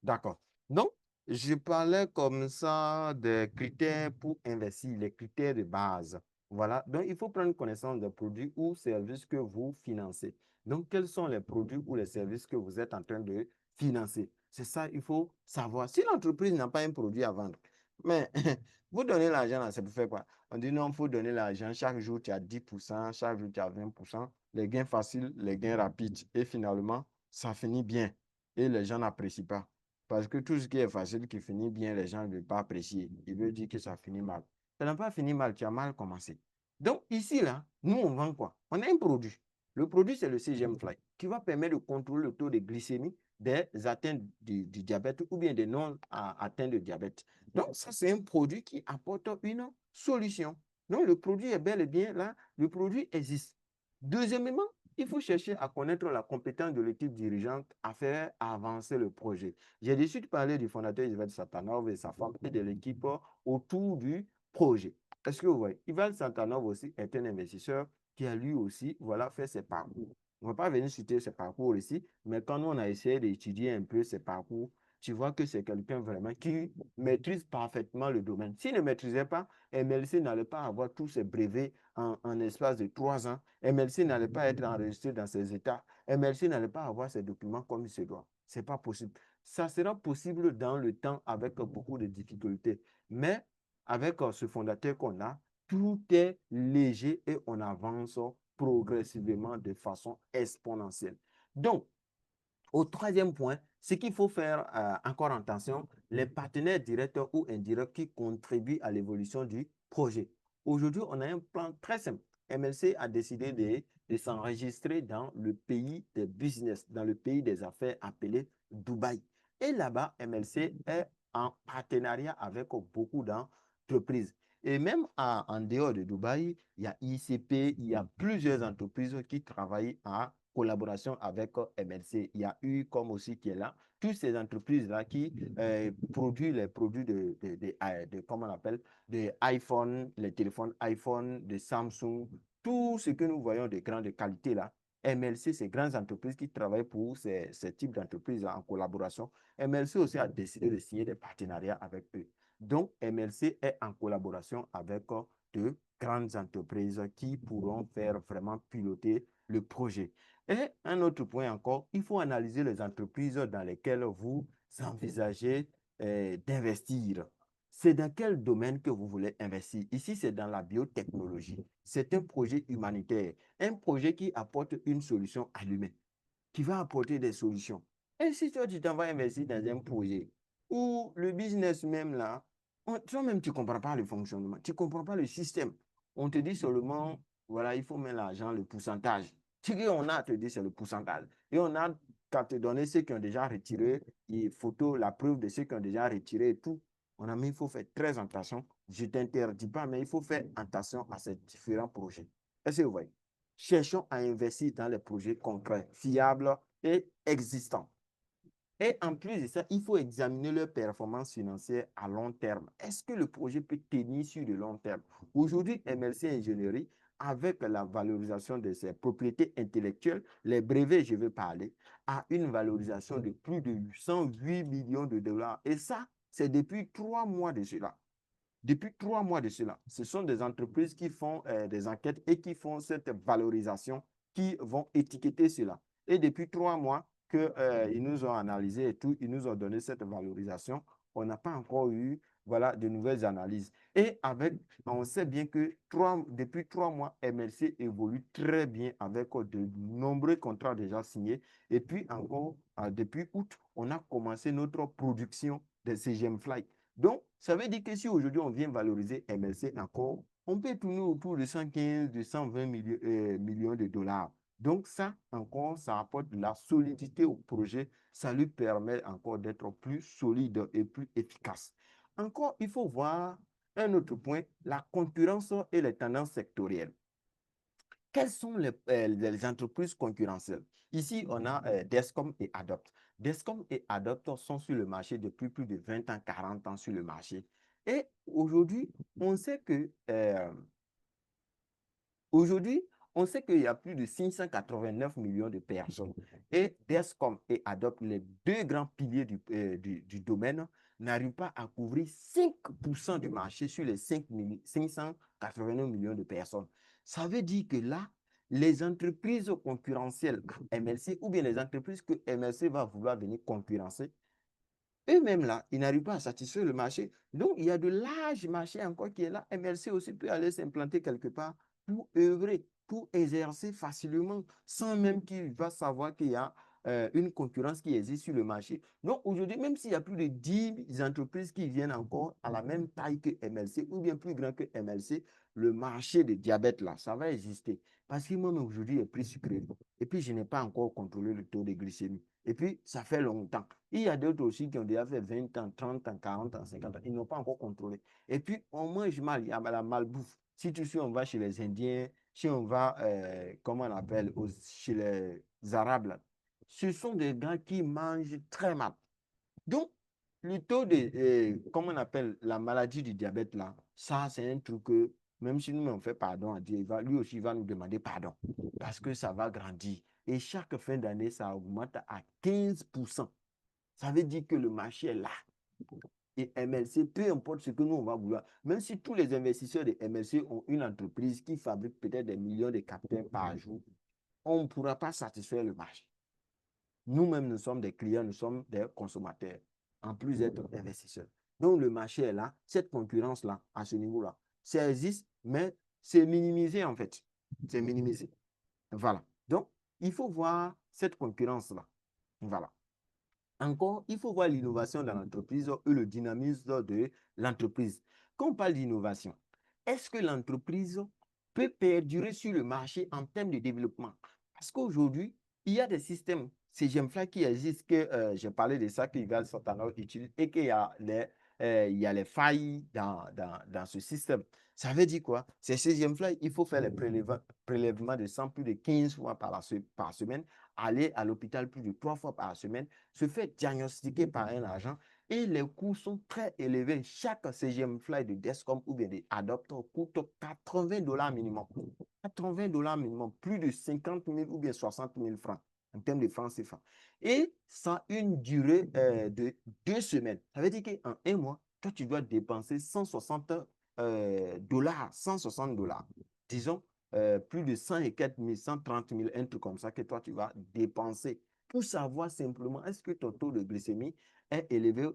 D'accord. Donc, je parlais comme ça des critères pour investir, les critères de base. Voilà. Donc, il faut prendre connaissance des produits ou services que vous financez. Donc, quels sont les produits ou les services que vous êtes en train de financer? C'est ça, il faut savoir. Si l'entreprise n'a pas un produit à vendre, mais vous donnez l'argent là, c'est pour faire quoi? On dit non, il faut donner l'argent. Chaque jour, tu as 10%, chaque jour, tu as 20%. Les gains faciles, les gains rapides. Et finalement, ça finit bien. Et les gens n'apprécient pas. Parce que tout ce qui est facile, qui finit bien, les gens ne veulent pas apprécier. Ils veulent dire que ça finit mal. Ça n'a pas fini mal, tu as mal commencé. Donc ici, là, nous, on vend quoi? On a un produit. Le produit, c'est le CGM Fly, qui va permettre de contrôler le taux de glycémie des atteints du diabète ou bien des non atteints de diabète. Donc, ça, c'est un produit qui apporte une solution. Donc, le produit est bel et bien là, le produit existe. Deuxièmement, il faut chercher à connaître la compétence de l'équipe dirigeante à faire avancer le projet. J'ai décidé de parler du fondateur Ival Satanov et sa femme et de l'équipe autour du projet. Est-ce que vous voyez? Ival Satanov aussi est un investisseur qui a lui aussi fait ses parcours. On ne va pas venir citer ses parcours ici, mais quand nous, on a essayé d'étudier un peu ses parcours, tu vois que c'est quelqu'un vraiment qui maîtrise parfaitement le domaine. S'il ne maîtrisait pas, MLC n'allait pas avoir tous ses brevets en espace de 3 ans. MLC n'allait pas être enregistré dans ces États. MLC n'allait pas avoir ces documents comme il se doit. Ce n'est pas possible. Ça sera possible dans le temps avec beaucoup de difficultés. Mais avec ce fondateur qu'on a, tout est léger et on avance progressivement de façon exponentielle. Donc, au troisième point, ce qu'il faut faire encore attention, les partenaires directs ou indirects qui contribuent à l'évolution du projet. Aujourd'hui, on a un plan très simple. MLC a décidé de s'enregistrer dans le pays des business, dans le pays des affaires appelé Dubaï. Et là-bas, MLC est en partenariat avec beaucoup d'entreprises. Et même en dehors de Dubaï, il y a ICP, il y a plusieurs entreprises qui travaillent à collaboration avec MLC. Il y a eu comme aussi qui est là, toutes ces entreprises-là qui produisent les produits comment on appelle, de iPhone, les téléphones iPhone, de Samsung, tout ce que nous voyons de grande qualité là. MLC, ces grandes entreprises qui travaillent pour ces types d'entreprises en collaboration. MLC aussi a décidé de signer des partenariats avec eux. Donc, MLC est en collaboration avec de grandes entreprises qui pourront faire vraiment piloter le projet. Et un autre point encore, il faut analyser les entreprises dans lesquelles vous envisagez d'investir. C'est dans quel domaine que vous voulez investir? Ici, c'est dans la biotechnologie. C'est un projet humanitaire, un projet qui apporte une solution à l'humain, qui va apporter des solutions. Et si toi, tu t'en vas investir dans un projet où le business même là, toi-même, tu ne comprends pas le fonctionnement, tu ne comprends pas le système. On te dit seulement, voilà, il faut mettre l'argent, le pourcentage. Ce qu'on a à te dire, c'est le pourcentage. Et on a qu'à te donner ceux qui ont déjà retiré, les photos, la preuve de ceux qui ont déjà retiré et tout. On a mis, il faut faire très attention. Je ne t'interdis pas, mais il faut faire attention à ces différents projets. Est-ce que vous voyez? Cherchons à investir dans les projets concrets, fiables et existants. Et en plus de ça, il faut examiner leur performance financière à long terme. Est-ce que le projet peut tenir sur le long terme? Aujourd'hui, MLC Ingénierie, avec la valorisation de ses propriétés intellectuelles, les brevets, je vais parler, a une valorisation de plus de 108 millions de dollars. Et ça, c'est depuis 3 mois de cela. Depuis 3 mois de cela, ce sont des entreprises qui font des enquêtes et qui font cette valorisation, qui vont étiqueter cela. Et depuis 3 mois qu'ils nous ont analysé et tout, ils nous ont donné cette valorisation. On n'a pas encore eu voilà, de nouvelles analyses. Et avec, on sait bien que depuis 3 mois, MLC évolue très bien avec de nombreux contrats déjà signés. Et puis encore, depuis août, on a commencé notre production de CGM Flight. Donc, ça veut dire que si aujourd'hui on vient valoriser MLC encore, on peut tourner autour de 115, de 120 millions de dollars. Donc, ça, encore, ça apporte de la solidité au projet. Ça lui permet encore d'être plus solide et plus efficace. Encore, il faut voir un autre point, la concurrence et les tendances sectorielles. Quelles sont les entreprises concurrentielles? Ici, on a Descom et Adopt. Descom et Adopt sont sur le marché depuis plus de 20 ans, 40 ans sur le marché. Et aujourd'hui, on sait que qu'il y a plus de 689 millions de personnes. Et Descom et Adopt, les deux grands piliers du domaine, n'arrivent pas à couvrir 5% du marché sur les 589 millions de personnes. Ça veut dire que là, les entreprises concurrentielles MLC ou bien les entreprises que MLC va vouloir venir concurrencer, eux-mêmes là, ils n'arrivent pas à satisfaire le marché. Donc, il y a de larges marchés encore qui est là. MLC aussi peut aller s'implanter quelque part pour œuvrer, pour exercer facilement, sans même qu'il va savoir qu'il y a une concurrence qui existe sur le marché. Donc, aujourd'hui, même s'il y a plus de 10 entreprises qui viennent encore à la même taille que MLC ou bien plus grand que MLC, le marché de diabète là, ça va exister. Parce que moi-même, aujourd'hui, j'ai pris sucré. Et puis, je n'ai pas encore contrôlé le taux de glycémie. Et puis, ça fait longtemps. Il y a d'autres aussi qui ont déjà fait 20 ans, 30 ans, 40 ans, 50 ans. Ils n'ont pas encore contrôlé. Et puis, on mange mal. Il y a la malbouffe. Si tu sais, on va chez les Indiens, si on va, comment on appelle, chez les Arabes, là, ce sont des gars qui mangent très mal. Donc, le taux de, comment on appelle, la maladie du diabète, là, ça, c'est un truc que, même si nous, on fait pardon à Dieu, lui aussi, il va nous demander pardon. Parce que ça va grandir. Et chaque fin d'année, ça augmente à 15%. Ça veut dire que le marché est là. Et MLC, peu importe ce que nous, on va vouloir, même si tous les investisseurs de MLC ont une entreprise qui fabrique peut-être des millions de capteurs par jour, on ne pourra pas satisfaire le marché. Nous-mêmes, nous sommes des clients, nous sommes des consommateurs, en plus d'être investisseurs. Donc, le marché est là, cette concurrence-là, à ce niveau-là, ça existe, mais c'est minimisé en fait. C'est minimisé. Voilà. Donc, il faut voir cette concurrence-là. Voilà. Encore, il faut voir l'innovation dans l'entreprise et le dynamisme de l'entreprise. Quand on parle d'innovation, est-ce que l'entreprise peut perdurer sur le marché en termes de développement? Parce qu'aujourd'hui, il y a des systèmes CGMFly qui existent, que j'ai parlé de ça, que Igal Santana utilise, et qu'il y a il y a les failles dans ce système. Ça veut dire quoi? Ces CGMFly, il faut faire les prélèvements de sang plus de 15 fois par semaine, aller à l'hôpital plus de 3 fois par semaine, se fait diagnostiquer par un agent et les coûts sont très élevés. Chaque CGMFly de Descom ou bien de Adopter coûte $80 minimum. $80 minimum, plus de 50 000 ou bien 60 000 francs en termes de francs CFA. Et ça a une durée de 2 semaines. Ça veut dire qu'en un mois, toi, tu dois dépenser $160. 160 $. Disons, plus de 100 et 4 000, 130 000, un truc comme ça que toi, tu vas dépenser pour savoir simplement est-ce que ton taux de glycémie est élevé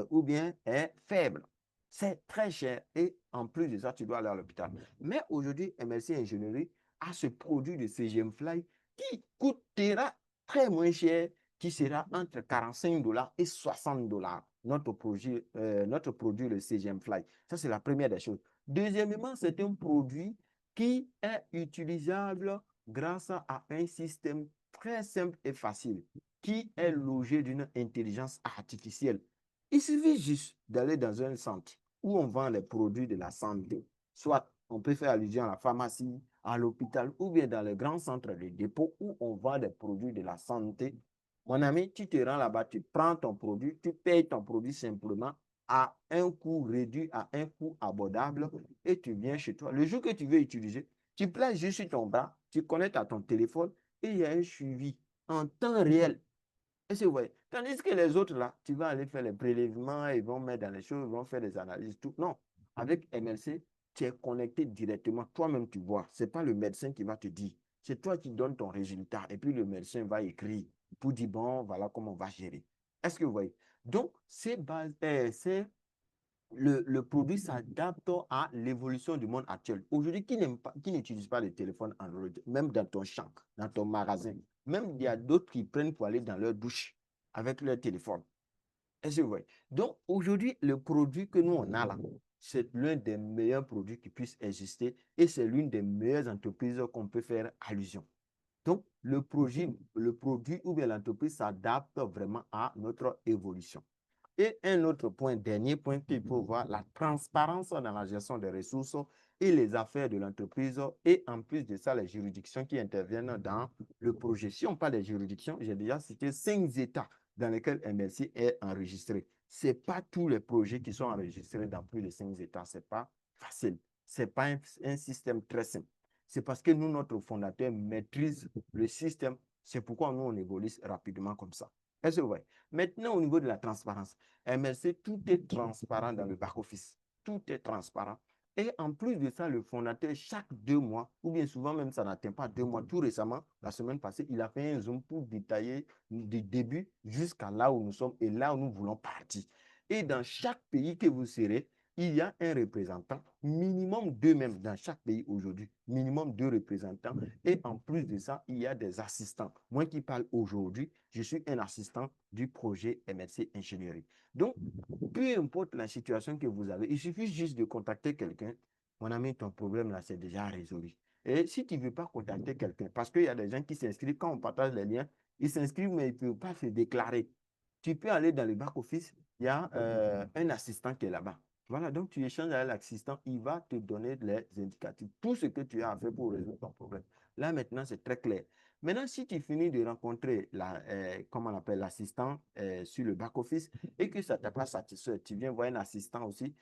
ou bien est faible. C'est très cher et en plus de ça, tu dois aller à l'hôpital. Mais aujourd'hui, MLC Ingénierie a ce produit de CGMFly qui coûtera très moins cher, qui sera entre $45 et $60. Notre produit, le CGMFly. Ça, c'est la première des choses. Deuxièmement, c'est un produit qui est utilisable grâce à un système très simple et facile, qui est logé d'une intelligence artificielle. Il suffit juste d'aller dans un centre où on vend les produits de la santé. Soit on peut faire allusion à la pharmacie, à l'hôpital ou bien dans les grands centres de dépôt où on vend des produits de la santé. Mon ami, tu te rends là-bas, tu prends ton produit, tu payes ton produit simplement à un coût réduit, à un coût abordable et tu viens chez toi. Le jour que tu veux utiliser, tu places juste sur ton bras, tu connectes à ton téléphone et il y a un suivi en temps réel. Est-ce que vous voyez? Tandis que les autres, là, tu vas aller faire les prélèvements, ils vont mettre dans les choses, ils vont faire des analyses, tout. Non. Avec MLC, tu es connecté directement. Toi-même, tu vois. Ce n'est pas le médecin qui va te dire. C'est toi qui donnes ton résultat. Et puis, le médecin va écrire pour dire, bon, voilà comment on va gérer. Est-ce que vous voyez? Donc, le produit s'adapte à l'évolution du monde actuel. Aujourd'hui, qui n'utilise pas le téléphone Android, même dans ton champ, dans ton magasin, même il y a d'autres qui prennent pour aller dans leur douche avec leur téléphone. Est-ce que vous voyez? Donc, aujourd'hui, le produit que nous, on a là, c'est l'un des meilleurs produits qui puissent exister et c'est l'une des meilleures entreprises qu'on peut faire allusion. Donc, le produit ou bien l'entreprise s'adapte vraiment à notre évolution. Et un autre point, dernier point qu'il faut voir, la transparence dans la gestion des ressources et les affaires de l'entreprise et en plus de ça, les juridictions qui interviennent dans le projet. Si on parle des juridictions, j'ai déjà cité 5 États dans lesquels MLC est enregistré. Ce n'est pas tous les projets qui sont enregistrés dans plus de 5 États. Ce n'est pas facile. Ce n'est pas un système très simple. C'est parce que nous, notre fondateur maîtrise le système. C'est pourquoi nous, on évolue rapidement comme ça. Est-ce que vous voyez? Maintenant, au niveau de la transparence, MLC, tout est transparent dans le back-office. Tout est transparent. Et en plus de ça, le fondateur, chaque 2 mois, ou bien souvent même ça n'atteint pas 2 mois, tout récemment, la semaine passée, il a fait un zoom pour détailler du début jusqu'à là où nous sommes et là où nous voulons partir. Et dans chaque pays que vous serez, il y a un représentant, minimum 2 même dans chaque pays aujourd'hui, minimum 2 représentants. Et en plus de ça, il y a des assistants. Moi qui parle aujourd'hui, je suis un assistant du projet MLC Ingénierie. Donc, peu importe la situation que vous avez, il suffit juste de contacter quelqu'un. Mon ami, ton problème là, c'est déjà résolu. Et si tu ne veux pas contacter quelqu'un, parce qu'il y a des gens qui s'inscrivent, quand on partage les liens, ils s'inscrivent, mais ils ne peuvent pas se déclarer. Tu peux aller dans le back-office, il y a un assistant qui est là-bas. Voilà, donc tu échanges avec l'assistant, il va te donner les indicatifs, tout ce que tu as à faire pour résoudre ton problème. Là, maintenant, c'est très clair. Maintenant, si tu finis de rencontrer comment on appelle l'assistant sur le back-office et que ça ne t'a pas satisfait, tu viens voir un assistant aussi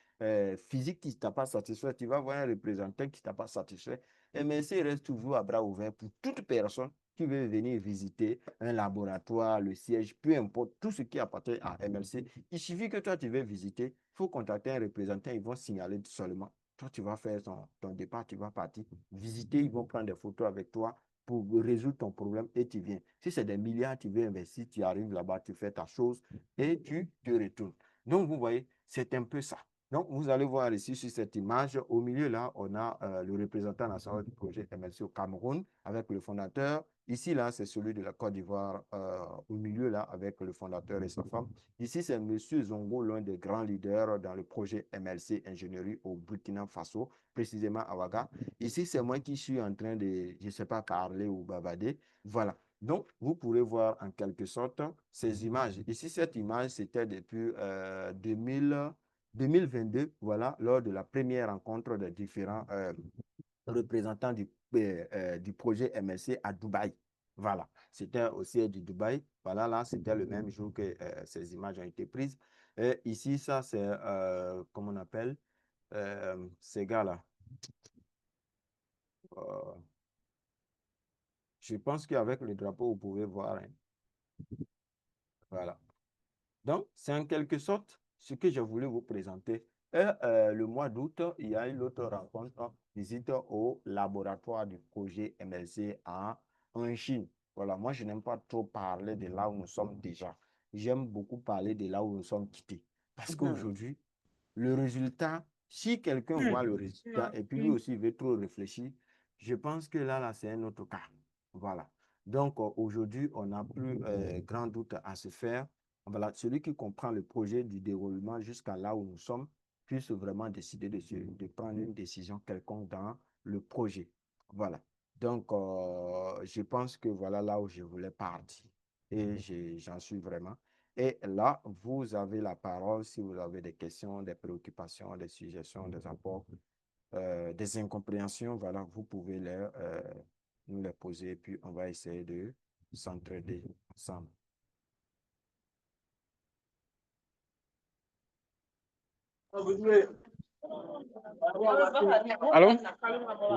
physique qui ne t'a pas satisfait, tu vas voir un représentant qui ne t'a pas satisfait. MLC reste toujours à bras ouverts pour toute personne qui veut venir visiter un laboratoire, le siège, peu importe, tout ce qui appartient à MLC. Il suffit que toi, tu veux visiter, il faut contacter un représentant, ils vont signaler seulement. Toi, tu vas faire ton départ, tu vas partir, visiter, ils vont prendre des photos avec toi, pour résoudre ton problème et tu viens. Si c'est des milliards, tu veux investir, tu arrives là-bas, tu fais ta chose et tu te retournes. Donc, vous voyez, c'est un peu ça. Donc, vous allez voir ici sur cette image, au milieu là, on a le représentant national du projet MLC au Cameroun avec le fondateur. Ici, là, c'est celui de la Côte d'Ivoire au milieu là avec le fondateur et sa femme. Ici, c'est M. Zongo, l'un des grands leaders dans le projet MLC Ingénierie au Burkina Faso, précisément à Ouaga. Ici, c'est moi qui suis en train de, je ne sais pas, parler ou bavarder. Voilà. Donc, vous pourrez voir en quelque sorte ces images. Ici, cette image, c'était depuis 2022, voilà, lors de la première rencontre des différents représentants du projet MLC à Dubaï. Voilà, c'était au siège du Dubaï. Voilà, là, c'était le même jour que ces images ont été prises. Et ici, ça, c'est, comment on appelle, ces gars-là. Je pense qu'avec le drapeau, vous pouvez voir. Hein. Voilà. Donc, c'est en quelque sorte ce que je voulais vous présenter. Et le mois d'août, il y a une autre rencontre, visite au laboratoire du projet MLC en Chine. Voilà, moi, je n'aime pas trop parler de là où nous sommes déjà. J'aime beaucoup parler de là où nous sommes quittés. Parce qu'aujourd'hui, le résultat, si quelqu'un voit le résultat et puis lui aussi veut trop réfléchir, je pense que là, c'est un autre cas. Voilà. Donc, aujourd'hui, on n'a plus grand doute à se faire. Voilà, celui qui comprend le projet du déroulement jusqu'à là où nous sommes puisse vraiment décider de prendre une décision quelconque dans le projet. Voilà. Donc, je pense que voilà là où je voulais partir. Et j'en suis vraiment. Et là, vous avez la parole si vous avez des questions, des préoccupations, des suggestions, des apports, des incompréhensions. Voilà, vous pouvez nous les poser et puis on va essayer de s'entraider ensemble. Allô?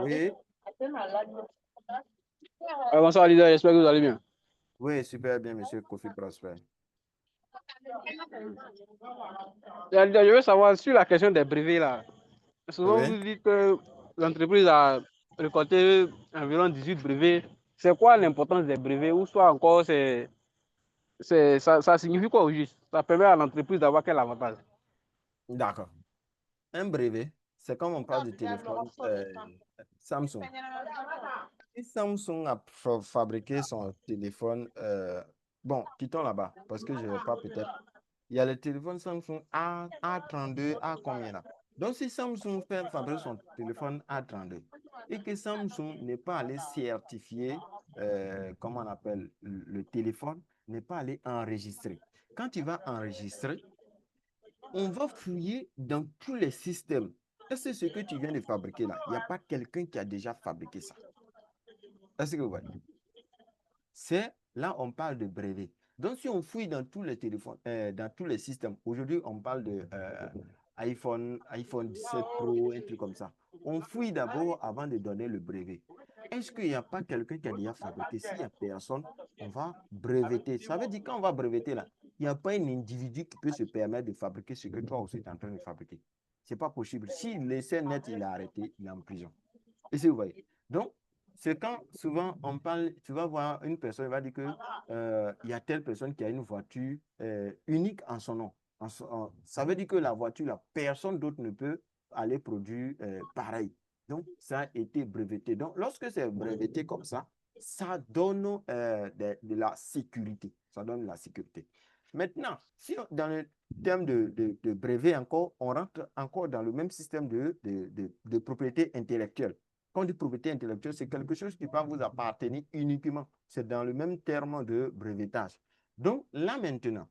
Oui, Bonsoir, leader, j'espère que vous allez bien. oui, super bien, monsieur Kofi Prosper. Leader, je veux savoir sur la question des brevets là. Souvent, Oui, vous dites que l'entreprise a récolté environ 18 brevets. C'est quoi l'importance des brevets? Ou soit encore, ça signifie quoi au juste? Ça permet à l'entreprise d'avoir quel avantage? d'accord. Un brevet, c'est comme on parle du téléphone Samsung. Si Samsung a fabriqué son téléphone, bon, quittons là-bas, parce que je ne vais pas peut-être. Il y a le téléphone Samsung A32, A combien là? Donc, si Samsung fabrique son téléphone A32 et que Samsung n'est pas allé certifier, comment on appelle, le téléphone, n'est pas allé enregistrer. Quand tu vas enregistrer, on va fouiller dans tous les systèmes. Est-ce que ce que tu viens de fabriquer là, il n'y a pas quelqu'un qui a déjà fabriqué ça? Est-ce que vous voyez? C'est là, on parle de brevet. Donc, si on fouille dans tous les téléphones, dans tous les systèmes, aujourd'hui, on parle de iPhone 17 Pro, un truc comme ça. On fouille d'abord avant de donner le brevet. Est-ce qu'il n'y a pas quelqu'un qui a déjà fabriqué? S'il n'y a personne, on va breveter. Ça veut dire quand on va breveter là, il n'y a pas un individu qui peut se permettre de fabriquer ce que toi aussi tu es en train de fabriquer. Ce n'est pas possible. S'il laissait net, il a arrêté, il est en prison. Et si vous voyez. Donc, c'est quand souvent on parle, tu vas voir une personne, il va dire que il y a telle personne qui a une voiture unique en son nom. Ça veut dire que la voiture, là, personne d'autre ne peut aller produire pareil. Donc, ça a été breveté. Donc, lorsque c'est breveté comme ça donne de la sécurité. Ça donne de la sécurité. Maintenant, si dans le terme de brevet encore, on rentre encore dans le même système de propriété intellectuelle. Quand on dit propriété intellectuelle, c'est quelque chose qui va vous appartenir uniquement. C'est dans le même terme de brevetage. Donc là maintenant,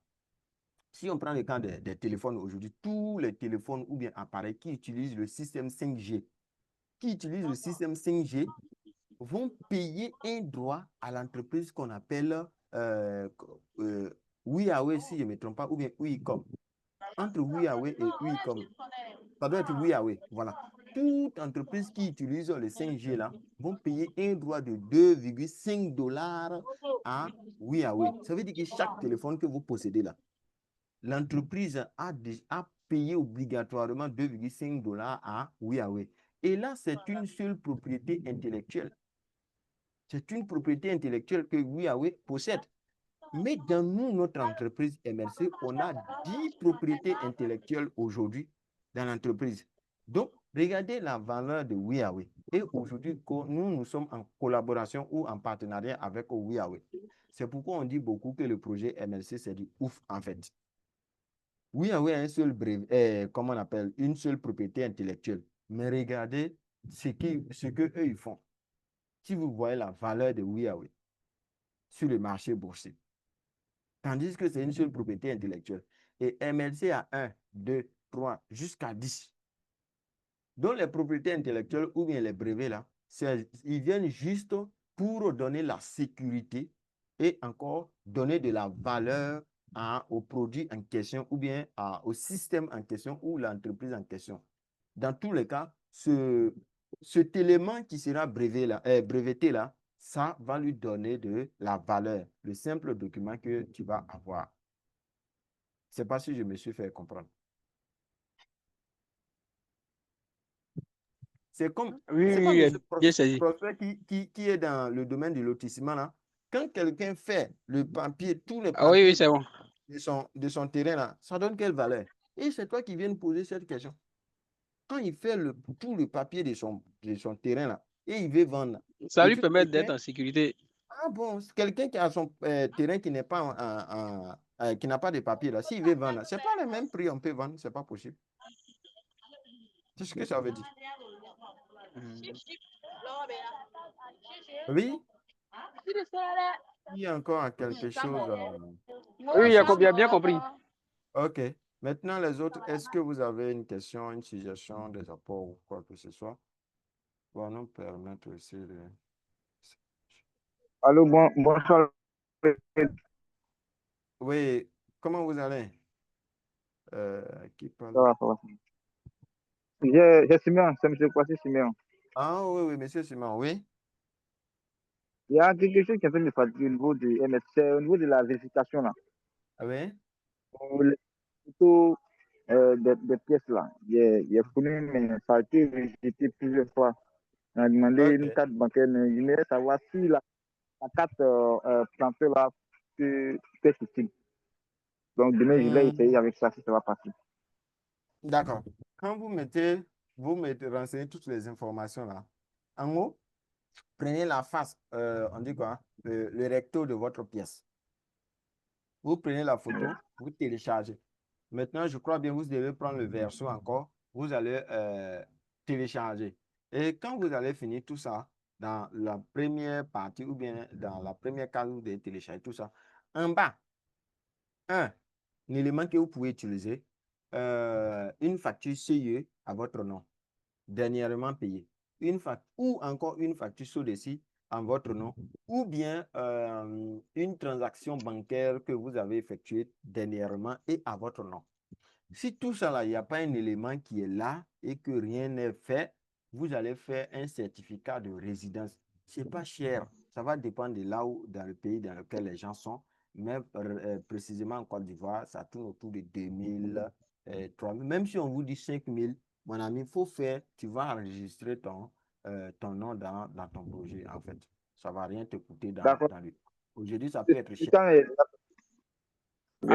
si on prend le cas des téléphones aujourd'hui, tous les téléphones ou bien appareils qui utilisent le système 5G, vont payer un droit à l'entreprise qu'on appelle Huawei, si je ne me trompe pas, ou bien Uicom. Entre Huawei et Uicom, ça doit être Huawei, voilà. Toute entreprise qui utilise le 5G là vont payer un droit de 2,5 $ à Huawei. Ça veut dire que chaque téléphone que vous possédez là, l'entreprise a payé obligatoirement 2,5 $ à Huawei. Et là, c'est une seule propriété intellectuelle. C'est une propriété intellectuelle que Huawei possède. Mais dans nous, notre entreprise MRC, on a 10 propriétés intellectuelles aujourd'hui dans l'entreprise. Donc, regardez la valeur de Huawei. Et aujourd'hui, nous sommes en collaboration ou en partenariat avec Huawei. C'est pourquoi on dit beaucoup que le projet MRC, c'est du ouf en fait. Huawei a un seul brevet, comment on appelle, une seule propriété intellectuelle. Mais regardez ce que eux ils font. Si vous voyez la valeur de Huawei sur le marché boursier, tandis que c'est une seule propriété intellectuelle. Et MLC a 1, 2, 3, jusqu'à 10. Donc les propriétés intellectuelles ou bien les brevets là, ils viennent juste pour donner la sécurité et encore donner de la valeur au produit en question ou bien au système en question ou l'entreprise en question. Dans tous les cas, cet élément qui sera breveté là, ça va lui donner de la valeur, le simple document que tu vas avoir. Je ne sais pas si je me suis fait comprendre. C'est comme Oui, M. bien saisi. Prosper qui est dans le domaine du lotissement là. Quand quelqu'un fait le papier, tous les Ah oui, papiers oui, c'est bon. de son terrain là, ça donne quelle valeur? Et c'est toi qui viens de poser cette question. Quand il fait tout le papier de son terrain là, et il veut vendre, Ça et lui puis permet d'être quelqu'un, en sécurité. ah bon, quelqu'un qui a son terrain qui n'est pas qui n'a pas de papier là, s'il veut vendre, c'est pas le même prix on peut vendre, c'est pas possible. C'est ce que ça veut dire. Oui, il y a encore quelque chose Oui, à il a bien compris. OK. Maintenant, les autres, est-ce que vous avez une question, une suggestion, des apports ou quoi que ce soit? Pour nous permettre aussi de... Allô, bonsoir. Oui, comment vous allez? Qui parle? Ça va. J'ai Simeon, c'est M. Kwasi Simeon. Ah oui, oui, monsieur Simon, oui. Il y a quelque chose qui est en train de fatiguer au niveau du MSC, au niveau de la vérification là. Ah oui? Plutôt des pièces là. Il est connu, mais ça a été rejeté plusieurs fois. On a demandé une OK. carte bancaire, mais il aimerait savoir si la carte plantée là, c'est utile. Donc demain, je vais essayer avec ça si ça va passer. D'accord. Quand vous mettez renseignez toutes les informations là. En haut, prenez la face, on dit quoi? Le recto de votre pièce. Vous prenez la photo, vous téléchargez. Maintenant, je crois bien vous devez prendre le verso encore. Vous allez télécharger. Et quand vous allez finir tout ça, dans la première partie ou bien dans la première case, vous devez télécharger tout ça. En bas, un élément que vous pouvez utiliser, une facture CIE à votre nom, dernièrement payée. Ou encore une facture SODECI en votre nom, ou bien une transaction bancaire que vous avez effectuée dernièrement et à votre nom. Si tout ça là, il n'y a pas un élément qui est là et que rien n'est fait, vous allez faire un certificat de résidence. Ce n'est pas cher. Ça va dépendre de là où, dans le pays dans lequel les gens sont. Mais précisément en Côte d'Ivoire, ça tourne autour de 2000, 3000. Même si on vous dit 5000, mon ami, il faut faire, tu vas enregistrer ton nom dans ton projet, en fait. Ça ne va rien te coûter D'accord. dans le... Aujourd'hui, ça peut être cher. Ah,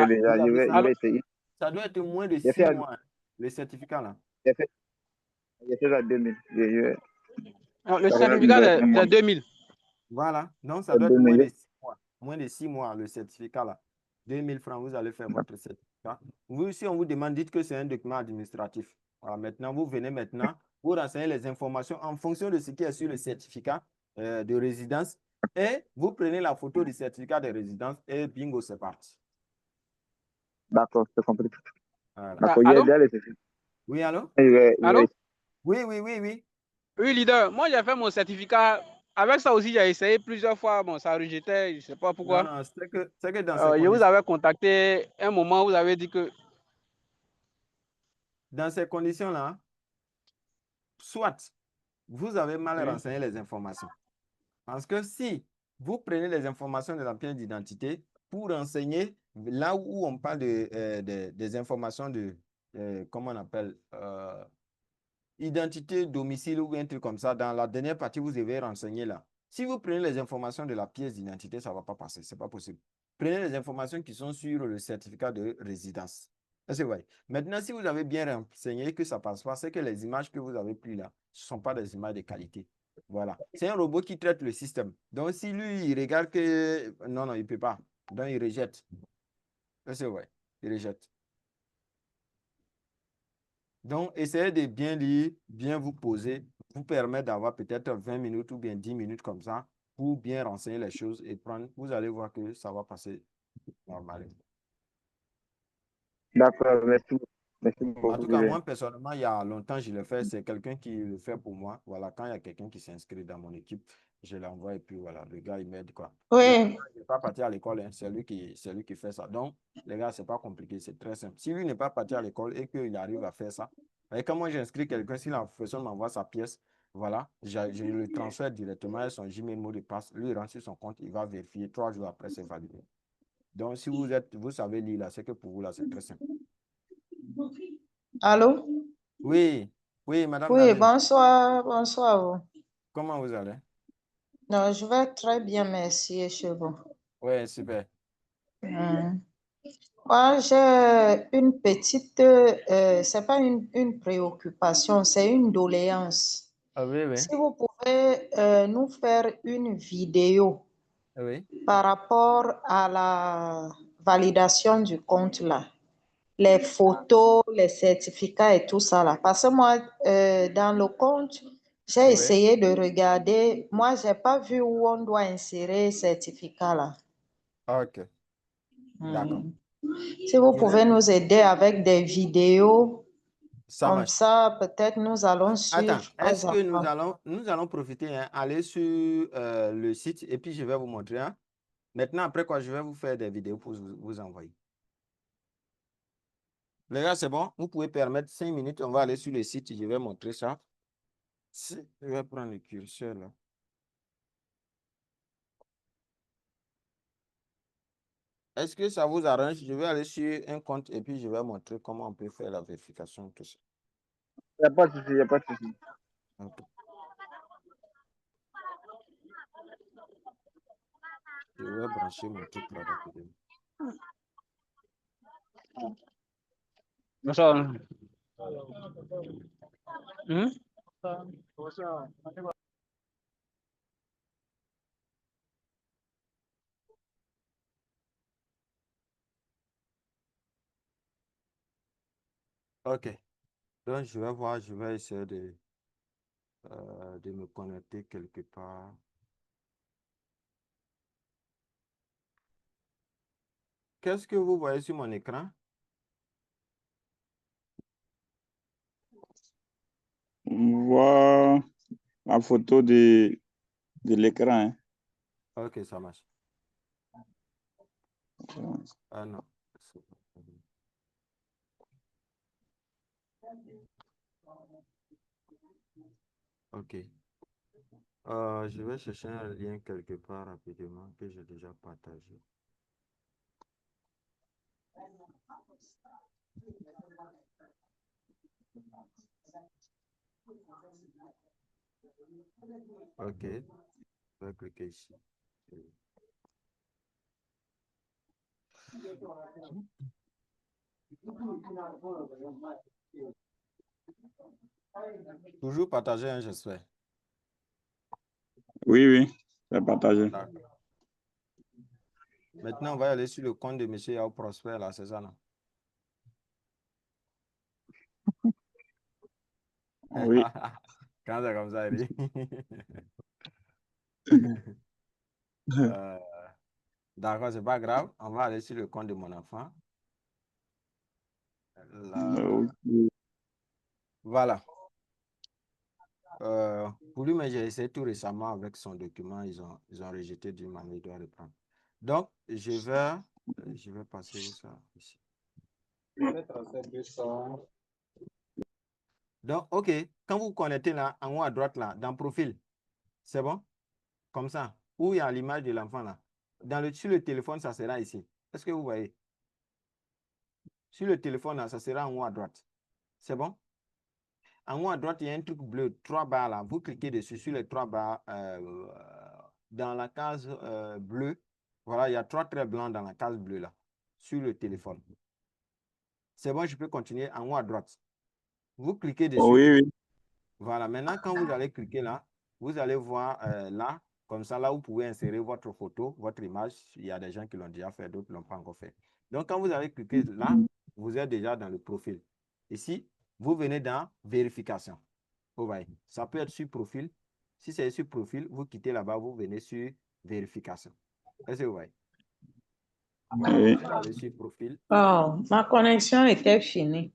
Je vais essayer. Ça doit être moins de J'ai 6 fait, mois, le certificat là. j'ai fait à 2000. le Ça fait certificat, un mois. c'est 2000. Voilà, donc ça doit être 2000. moins de 6 mois. Moins de 6 mois, le certificat là. 2000 francs, vous allez faire votre certificat. Vous, si on vous demande, dites que c'est un document administratif. Voilà, maintenant, vous venez maintenant, vous renseignez les informations en fonction de ce qui est sur le certificat de résidence et vous prenez la photo du certificat de résidence et bingo, c'est parti. D'accord, c'est compris. Voilà. D'accord, il y a Allô? déjà les certificats. Oui, allô? Allô? Oui, oui, oui, oui. Oui, leader. Moi, j'ai fait mon certificat. Avec ça aussi, j'ai essayé plusieurs fois. Bon, ça rejetait. Je ne sais pas Non, pourquoi. non, c'est que dans ces Je vous conditions, avais contacté un moment, vous avez dit que... dans ces conditions-là, soit vous avez mal Oui. renseigné les informations. Parce que si vous prenez les informations de la pièce d'identité pour renseigner là où on parle des informations de, comment on appelle, identité, domicile ou un truc comme ça, dans la dernière partie, vous devez renseigner là. Si vous prenez les informations de la pièce d'identité, ça ne va pas passer. Ce n'est pas possible. Prenez les informations qui sont sur le certificat de résidence. Est-ce que vous voyez? Maintenant, si vous avez bien renseigné que ça ne passe pas, c'est que les images que vous avez prises là, ce ne sont pas des images de qualité. Voilà. C'est un robot qui traite le système. Donc, si lui, il regarde que... Non, non, il ne peut pas. Donc, il rejette. Est-ce que vous voyez? Il rejette. Donc, essayez de bien lire, bien vous poser, vous permettre d'avoir peut-être 20 minutes ou bien 10 minutes comme ça pour bien renseigner les choses et prendre. Vous allez voir que ça va passer normalement. D'accord, merci. Merci En beaucoup. tout cas, moi, personnellement, il y a longtemps, je le fais. C'est quelqu'un qui le fait pour moi. Voilà, quand il y a quelqu'un qui s'inscrit dans mon équipe, je l'envoie et puis voilà, le gars, il m'aide quoi. Oui, Il n'est pas parti à l'école, hein, c'est lui qui fait ça. Donc, les gars, c'est pas compliqué, c'est très simple. Si lui n'est pas parti à l'école et qu'il arrive à faire ça, et quand moi j'inscris quelqu'un, si la personne m'envoie sa pièce, voilà, je le transfère directement à son Gmail mot de passe. Lui, il rentre sur son compte, il va vérifier. 3 jours après, c'est validé. Donc, si vous savez lire là, c'est que pour vous là, c'est très simple. allô? Oui, oui, Madame Oui, Nadine, bonsoir, bonsoir. comment vous allez? Non, je vais très bien, merci, et chez vous. Oui, super. Moi, j'ai une petite, c'est pas une préoccupation, c'est une doléance. Ah oui, oui, Si vous pouvez nous faire une vidéo oui. par rapport à la validation du compte là, les photos, les certificats et tout ça là. Parce que moi, dans le compte, j'ai Oui. essayé de regarder. Moi, j'ai pas vu où on doit insérer certificat là. Ok, d'accord. Si vous Je vais pouvez vous... nous aider avec des vidéos, Ça comme marche. ça, peut-être nous allons Attends, suivre pas est-ce à que pas. nous allons profiter, hein, aller sur le site et puis je vais vous montrer. Hein. Maintenant, après quoi, je vais vous faire des vidéos pour vous envoyer. Les gars, c'est bon? Vous pouvez permettre 5 minutes, on va aller sur le site, je vais montrer ça. Je vais prendre le curseur là. Est-ce que ça vous arrange? Je vais aller sur un compte et puis je vais montrer comment on peut faire la vérification, tout ça. Il n'y a pas de souci, il n'y a pas de souci. Ok. Je vais brancher mon truc là rapidement. Bonsoir. Hmm? Ok. Donc, je vais voir, je vais essayer de me connecter quelque part. Qu'est-ce que vous voyez sur mon écran? On voit la photo de l'écran. Ok, ça marche. Ah non. Ok. Je vais chercher un lien quelque part rapidement que j'ai déjà partagé. Ok. Je vais cliquer ici. Toujours partager, hein, j'espère. Oui, oui, c'est partagé. D'accord. Maintenant, on va aller sur le compte de M. Yao Prosper, là, c'est ça, non? Oui. Quand c'est comme ça, il dit. Euh, D'accord, c'est pas grave. On va aller sur le compte de mon enfant. Là. Ok. Voilà. Pour lui, mais j'ai essayé tout récemment avec son document. Ils ont rejeté d'une manière, il doit reprendre. Donc, je vais passer où ça ici. Donc, OK. Quand vous connectez là, en haut à droite là, dans profil, c'est bon? Comme ça. Où il y a l'image de l'enfant là. Sur le téléphone, ça sera ici. Est-ce que vous voyez? Sur le téléphone là, ça sera en haut à droite. C'est bon? En haut à droite, il y a un truc bleu, 3 barres là. Vous cliquez dessus sur les 3 barres dans la case bleue. Voilà, il y a 3 traits blancs dans la case bleue là, sur le téléphone. C'est bon, je peux continuer en haut à droite. Vous cliquez dessus. Oui, oui. Voilà, maintenant, quand vous allez cliquer là, vous allez voir là, comme ça, là, vous pouvez insérer votre photo, votre image. Il y a des gens qui l'ont déjà fait, d'autres ne l'ont pas encore fait. Donc, quand vous allez cliquer là, vous êtes déjà dans le profil. Ici, vous venez dans vérification. Vous voyez, ça peut être sur profil. Si c'est sur profil, vous quittez là-bas, vous venez sur vérification. Est-ce que vous voyez? Oui. Vous allez sur profil. Oh, ma connexion était finie.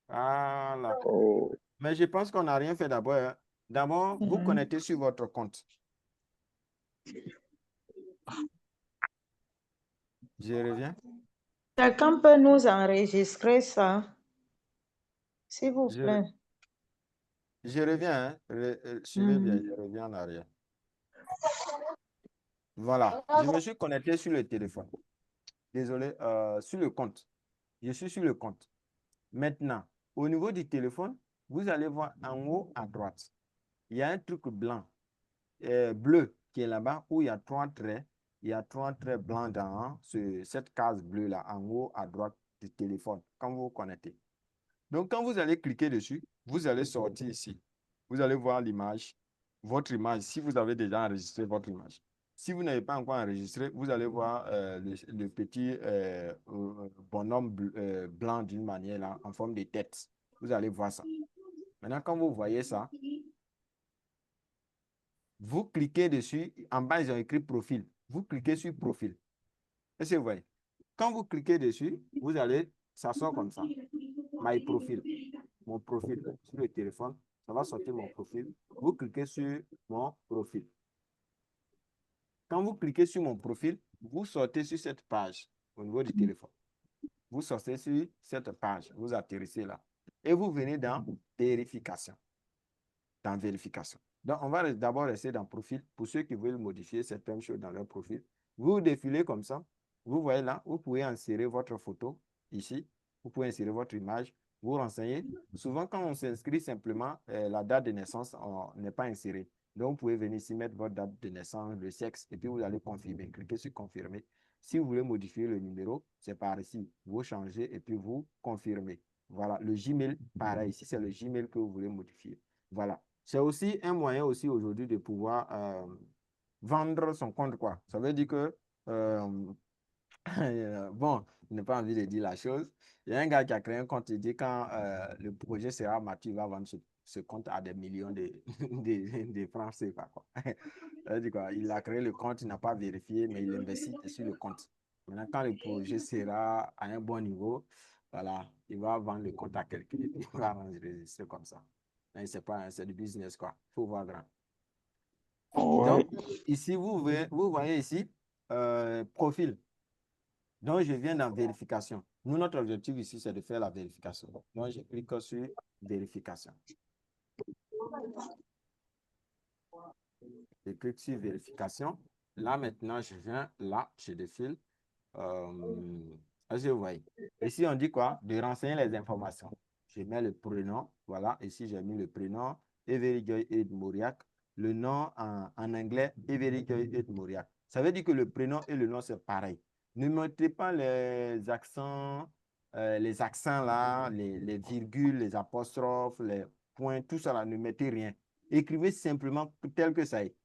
Voilà. Oh. Mais je pense qu'on n'a rien fait d'abord, hein. D'abord, vous Mhm. connectez sur votre compte. Je reviens. Quelqu'un peut nous enregistrer ça, s'il vous Je, plaît. je reviens, hein. Suivez bien, je reviens en arrière. Voilà, je me suis connecté sur le téléphone. Désolé, sur le compte. Je suis sur le compte. Maintenant, au niveau du téléphone, vous allez voir en haut à droite, il y a un truc blanc, bleu qui est là-bas où il y a 3 traits. Il y a 3 traits blancs dans cette case bleue-là, en haut à droite du téléphone, quand vous vous connectez. Donc, quand vous allez cliquer dessus, vous allez sortir ici. Vous allez voir l'image, votre image, si vous avez déjà enregistré votre image. Si vous n'avez pas encore enregistré, vous allez voir le petit bonhomme blanc d'une manière là, en forme de tête. Vous allez voir ça. Maintenant, quand vous voyez ça, vous cliquez dessus. En bas, ils ont écrit profil. Vous cliquez sur profil. Est-ce que vous voyez? Quand vous cliquez dessus, vous allez, ça sort comme ça. My profil. Mon profil sur le téléphone. Ça va sortir mon profil. Vous cliquez sur mon profil. Quand vous cliquez sur mon profil, vous sortez sur cette page au niveau du téléphone. Vous sortez sur cette page. Vous atterrissez là. Et vous venez dans vérification. Dans vérification. Donc, on va d'abord rester dans profil. Pour ceux qui veulent modifier certaines choses dans leur profil, vous défilez comme ça. Vous voyez là, vous pouvez insérer votre photo ici. Vous pouvez insérer votre image. Vous renseignez. Souvent, quand on s'inscrit simplement, la date de naissance n'est pas insérée. Donc, vous pouvez venir ici, mettre votre date de naissance, le sexe, et puis vous allez confirmer. Cliquez sur confirmer. Si vous voulez modifier le numéro, c'est par ici. Vous changez et puis vous confirmez. Voilà. Le Gmail, pareil. Ici, c'est le Gmail que vous voulez modifier. Voilà. C'est aussi un moyen aussi aujourd'hui de pouvoir vendre son compte, quoi. Ça veut dire que, bon, je n'ai pas envie de dire la chose. Il y a un gars qui a créé un compte, il dit quand le projet sera mature, il va vendre ce compte à des millions de francs CFA, quoi. Ça veut dire quoi? Il a créé le compte, il n'a pas vérifié, mais il investit sur le compte. Maintenant, quand le projet sera à un bon niveau, voilà, il va vendre le compte à quelqu'un et puis il va enregistrer comme ça. C'est du business, quoi. Il faut voir grand. Ouais. Donc, ici, vous voyez ici, profil. Donc, je viens dans vérification. Nous, notre objectif ici, c'est de faire la vérification. Donc, je clique sur vérification. Je clique sur vérification. Là, maintenant, je viens là, je défile. Est-ce que vous voyez? Ici, on dit quoi? De renseigner les informations. Je mets le prénom. Voilà, ici, j'ai mis le prénom. Every Joy Ed Mauriac. Le nom en anglais, Every Joy Ed Mauriac. Ça veut dire que le prénom et le nom, c'est pareil. Ne mettez pas les accents là, les virgules, les apostrophes, les points, tout ça là, ne mettez rien. Écrivez simplement tel que ça est.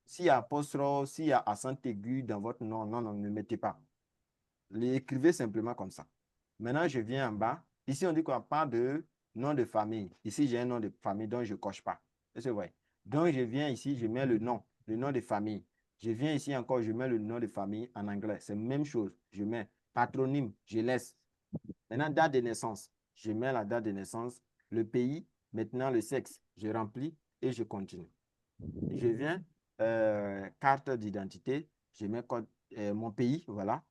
S'il y a apostrophe, s'il y a accent aigu dans votre nom, non, ne mettez pas. L'écrivez simplement comme ça. Maintenant, je viens en bas. Ici, on dit qu'on parle de nom de famille. Ici, j'ai un nom de famille dont je ne coche pas. C'est vrai. Donc, je viens ici, je mets le nom de famille. Je viens ici encore, je mets le nom de famille en anglais. C'est la même chose. Je mets patronyme, je laisse. Maintenant, date de naissance. Je mets la date de naissance, le pays, maintenant le sexe. Je remplis et je continue. Je viens, carte d'identité, je mets mon pays, voilà.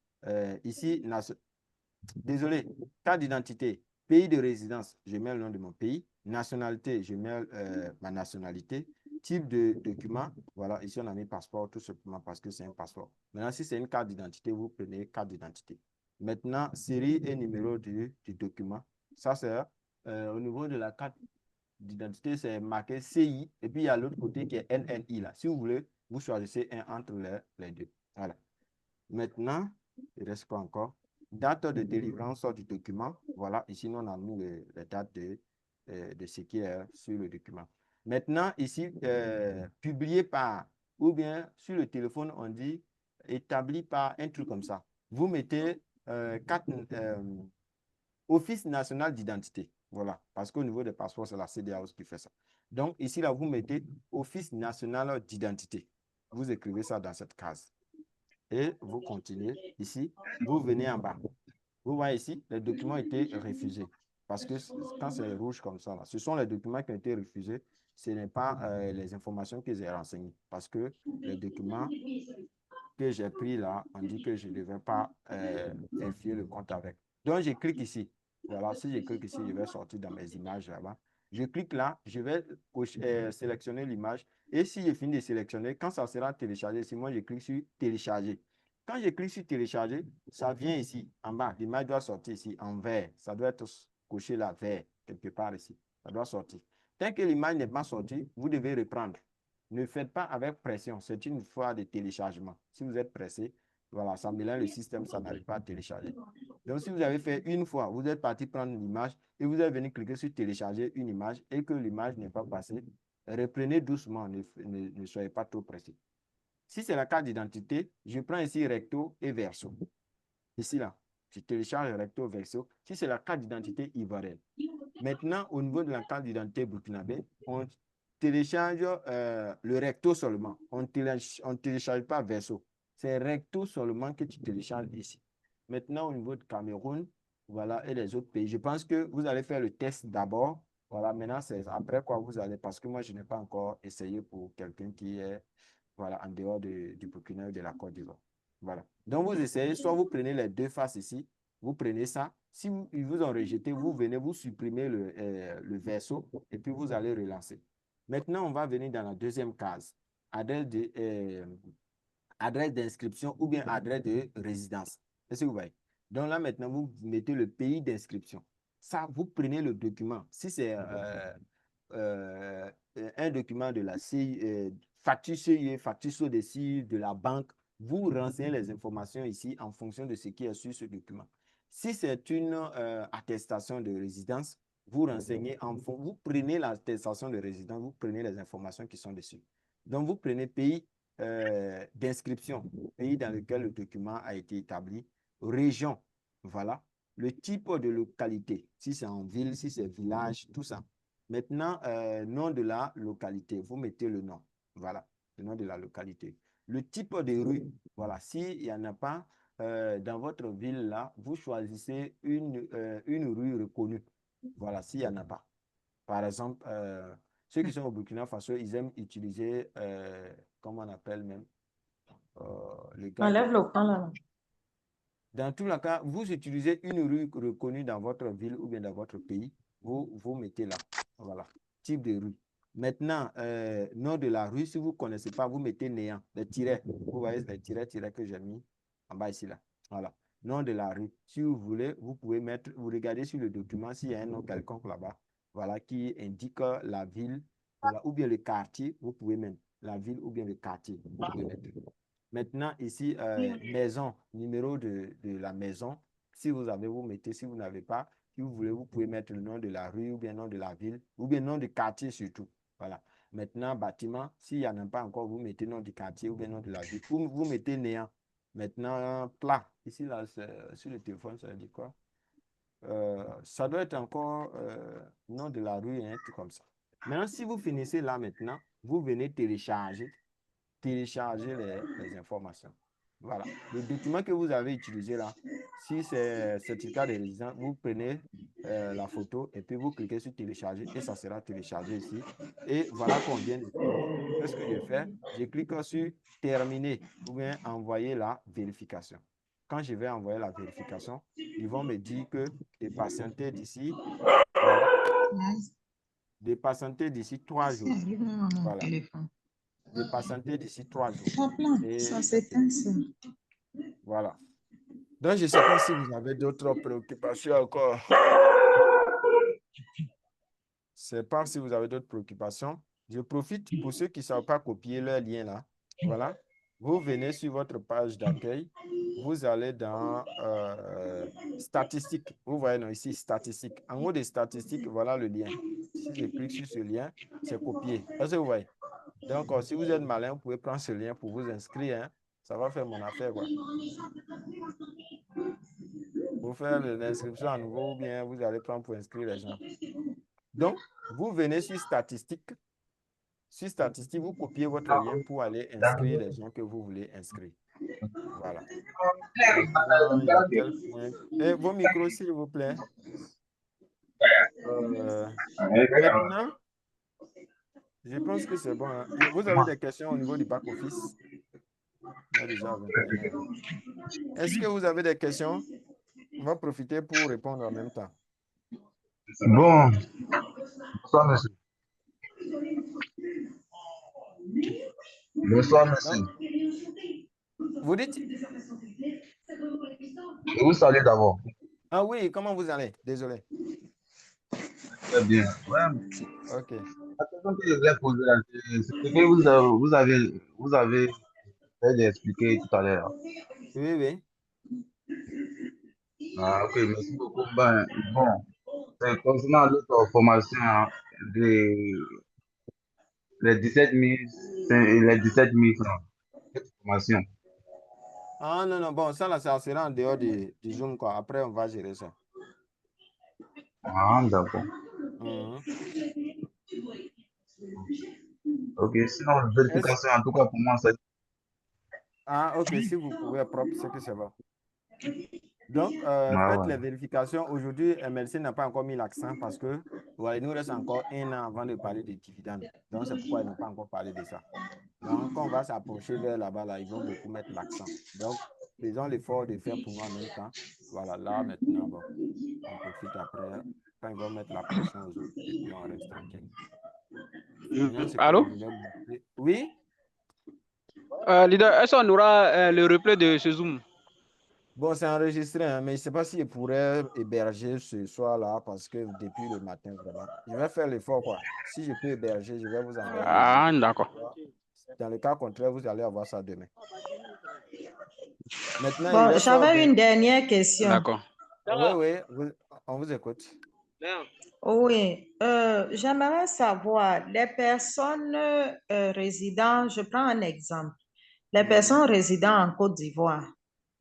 Ici, désolé, carte d'identité, pays de résidence, je mets le nom de mon pays. Nationalité, je mets ma nationalité. Type de document, voilà, ici on a mis passeport tout simplement parce que c'est un passeport. Maintenant, si c'est une carte d'identité, vous prenez carte d'identité. Maintenant, série et numéro du document. Ça, c'est au niveau de la carte d'identité, c'est marqué CI. Et puis, il y a l'autre côté qui est NNI, là. Si vous voulez Vous choisissez un entre les deux. Voilà. Maintenant, il reste quoi encore? Date de délivrance du document. Voilà, ici, nous on a mis les dates de ce qui est sur le document. Maintenant, ici, publié par, ou bien sur le téléphone, on dit établi par un truc comme ça. Vous mettez Office national d'identité. Voilà, parce qu'au niveau des passeports, c'est la CEDEAO qui fait ça. Donc, ici, là, vous mettez Office national d'identité. Vous écrivez ça dans cette case. Et vous continuez ici, vous venez en bas. Vous voyez ici, les documents ont été refusés. Parce que quand c'est rouge comme ça, là, ce sont les documents qui ont été refusés. Ce n'est pas les informations que j'ai renseignées. Parce que les documents que j'ai pris là, on dit que je ne devais pas vérifier le compte avec. Donc, je clique ici. Voilà, si je clique ici, je vais sortir dans mes images là-bas. Je clique là, je vais sélectionner l'image. Et si je finis de sélectionner, quand ça sera téléchargé, si moi je clique sur télécharger. Quand je clique sur télécharger, ça vient ici, en bas. L'image doit sortir ici, en vert. Ça doit être coché là, vert, quelque part ici. Ça doit sortir. Tant que l'image n'est pas sortie, vous devez reprendre. Ne faites pas avec pression. C'est une fois de téléchargement. Si vous êtes pressé, voilà, ça mélange le système, ça n'arrive pas à télécharger. Donc, si vous avez fait une fois, vous êtes parti prendre une image et vous êtes venu cliquer sur télécharger une image et que l'image n'est pas passée, reprenez doucement, ne soyez pas trop pressé. Si c'est la carte d'identité, je prends ici recto et verso. Ici, là, je télécharge recto verso. Si c'est la carte d'identité ivoirienne. Maintenant, au niveau de la carte d'identité burkinabé, on télécharge le recto seulement. On ne télécharge pas verso. C'est recto seulement que tu télécharges ici. Maintenant, au niveau de Cameroun, voilà, et les autres pays, je pense que vous allez faire le test d'abord. Voilà, maintenant, c'est après quoi vous allez, parce que moi, je n'ai pas encore essayé pour quelqu'un qui est voilà, en dehors du Burkina et de la Côte d'Ivoire. Voilà. Donc, vous essayez, soit vous prenez les deux faces ici, vous prenez ça. Si ils vous ont rejeté, vous venez, vous supprimez le verso et puis vous allez relancer. Maintenant, on va venir dans la deuxième case, adresse d'inscription ou bien adresse de résidence. Est-ce que vous voyez? Donc là, maintenant, vous mettez le pays d'inscription. Ça, vous prenez le document. Si c'est un document de la CIE, facture CIE, facture SODECI, de la banque, vous renseignez les informations ici en fonction de ce qui est sur ce document. Si c'est une attestation de résidence, vous renseignez vous prenez l'attestation de résidence, vous prenez les informations qui sont dessus. Donc, vous prenez pays d'inscription, pays dans lequel le document a été établi, région, voilà, le type de localité, si c'est en ville, si c'est village, tout ça. Maintenant, nom de la localité, vous mettez le nom, voilà, le nom de la localité. Le type de rue, voilà, s'il n'y en a pas dans votre ville là, vous choisissez une rue reconnue, voilà, s'il n'y en a pas. Par exemple, ceux qui sont au Burkina Faso, ils aiment utiliser, comment on appelle même, les gars. Enlève le point là. Dans tous les cas, vous utilisez une rue reconnue dans votre ville ou bien dans votre pays, vous mettez là. Voilà, type de rue. Maintenant, nom de la rue, si vous ne connaissez pas, vous mettez néant, les tirets. Vous voyez les tirets que j'ai mis en bas ici là. Voilà. Nom de la rue. Si vous voulez, vous pouvez mettre, vous regardez sur le document s'il y a un nom quelconque là-bas, voilà, qui indique la ville, voilà, ou bien le quartier, vous pouvez mettre la ville ou bien le quartier. Vous pouvez mettre. Maintenant, ici, maison, numéro de la maison. Si vous avez, vous mettez. Si vous n'avez pas, si vous voulez, vous pouvez mettre le nom de la rue ou bien nom de la ville ou bien nom du quartier surtout. Voilà. Maintenant, bâtiment, s'il n'y en a pas encore, vous mettez nom du quartier ou bien nom de la ville. Ou vous mettez néant. Maintenant, plat. Ici, là, sur le téléphone, ça dit quoi? Ça doit être encore nom de la rue, un truc comme ça. Maintenant, si vous finissez là maintenant, vous venez télécharger les informations. Voilà. Le document que vous avez utilisé là, si c'est certificat de résidence, vous prenez la photo et puis vous cliquez sur télécharger et ça sera téléchargé ici. Et voilà qu'on vient de faire. Qu'est-ce que je fais? Je clique sur terminer ou bien envoyer la vérification. Quand je vais envoyer la vérification, ils vont me dire que de patienter d'ici, voilà, de patienter d'ici 3 jours. Voilà. De patienter d'ici 3 jours. Et Ça s'éteint, ça. voilà. Donc, je ne sais pas si vous avez d'autres préoccupations encore. Je ne sais pas si vous avez d'autres préoccupations. Je profite pour ceux qui ne savent pas copier leur lien là. Voilà. Vous venez sur votre page d'accueil. Vous allez dans statistiques. Vous voyez non, ici, statistiques. En haut des statistiques, voilà le lien. Si je clique sur ce lien, c'est copié. Est-ce que vous voyez? Donc, si vous êtes malin, vous pouvez prendre ce lien pour vous inscrire. Hein. Ça va faire mon affaire, quoi. Pour faire l'inscription à nouveau, ou bien vous allez prendre pour inscrire les gens. Donc, vous venez sur statistiques. Sur statistiques, vous copiez votre lien pour aller inscrire les gens que vous voulez inscrire. Voilà. Maintenant, il y a quel point? Et vos micros, s'il vous plaît. Maintenant, je pense que c'est bon. Hein. Vous avez des questions au niveau du back-office? Est-ce que vous avez des questions? On va profiter pour répondre en même temps. Bon, bonsoir, monsieur. Bonsoir, monsieur. Donc, vous dites? Je vous salue d'abord. Ah oui, comment vous allez? Désolé. Très bien. Ouais. Ok. La question que je voulais poser, c'est que vous avez fait d'expliquer tout à l'heure. Oui, oui. Ah, ok, merci beaucoup. Ben, bon, concernant l'autre formation, hein, les 17 000, les 17 000 francs, cette formation. Ah non, non, bon, ça, là, ça sera en dehors du Zoom, quoi. Après, on va gérer ça. Ah, d'accord. Ok, sinon, vérification, en tout cas, pour moi, c'est... Ah, ok, si vous pouvez propre, c'est que c'est bon. Donc, Ah, faites ouais. les vérifications. Aujourd'hui, MLC n'a pas encore mis l'accent parce que voilà, il nous reste encore 1 an avant de parler des dividendes. Donc, c'est pourquoi ils n'ont pas encore parlé de ça. Donc, quand on va s'approcher vers là-bas, là, ils vont beaucoup mettre l'accent. Donc, faisons l'effort de faire pour nous en même temps. Voilà, là, maintenant, bon, on profite après. Quand ils vont mettre la pression aux autres, et puis on reste tranquille. Sinon, c'est Allô? que je voulais montrer. Oui? Leader, est-ce qu'on aura le replay de ce Zoom? Bon, c'est enregistré, hein, mais je ne sais pas si je pourrais héberger ce soir-là parce que depuis le matin, vraiment. Je vais faire l'effort, quoi. Si je peux héberger, je vais vous envoyer le lien. Ah, d'accord. Dans le cas contraire, vous allez avoir ça demain. Maintenant, il Bon, reste j'avais une dernière question. D'accord. Oui, oui, on vous écoute. Oui, j'aimerais savoir, les personnes résidant, je prends un exemple, les personnes résidant en Côte d'Ivoire,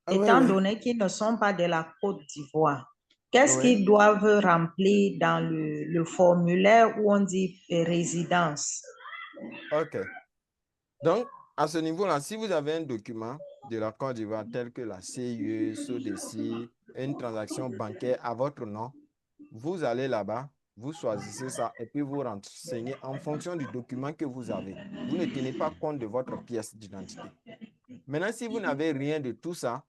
Ah, oui, étant oui. donné qu'ils ne sont pas de la Côte d'Ivoire, qu'est-ce Oui. qu'ils doivent remplir dans le formulaire où on dit résidence? OK. Donc, à ce niveau-là, si vous avez un document de la Côte d'Ivoire tel que la CIE, SODECI, une transaction bancaire à votre nom, vous allez là-bas, vous choisissez ça et puis vous renseignez en fonction du document que vous avez. Vous ne tenez pas compte de votre pièce d'identité. Maintenant, si vous n'avez rien de tout ça,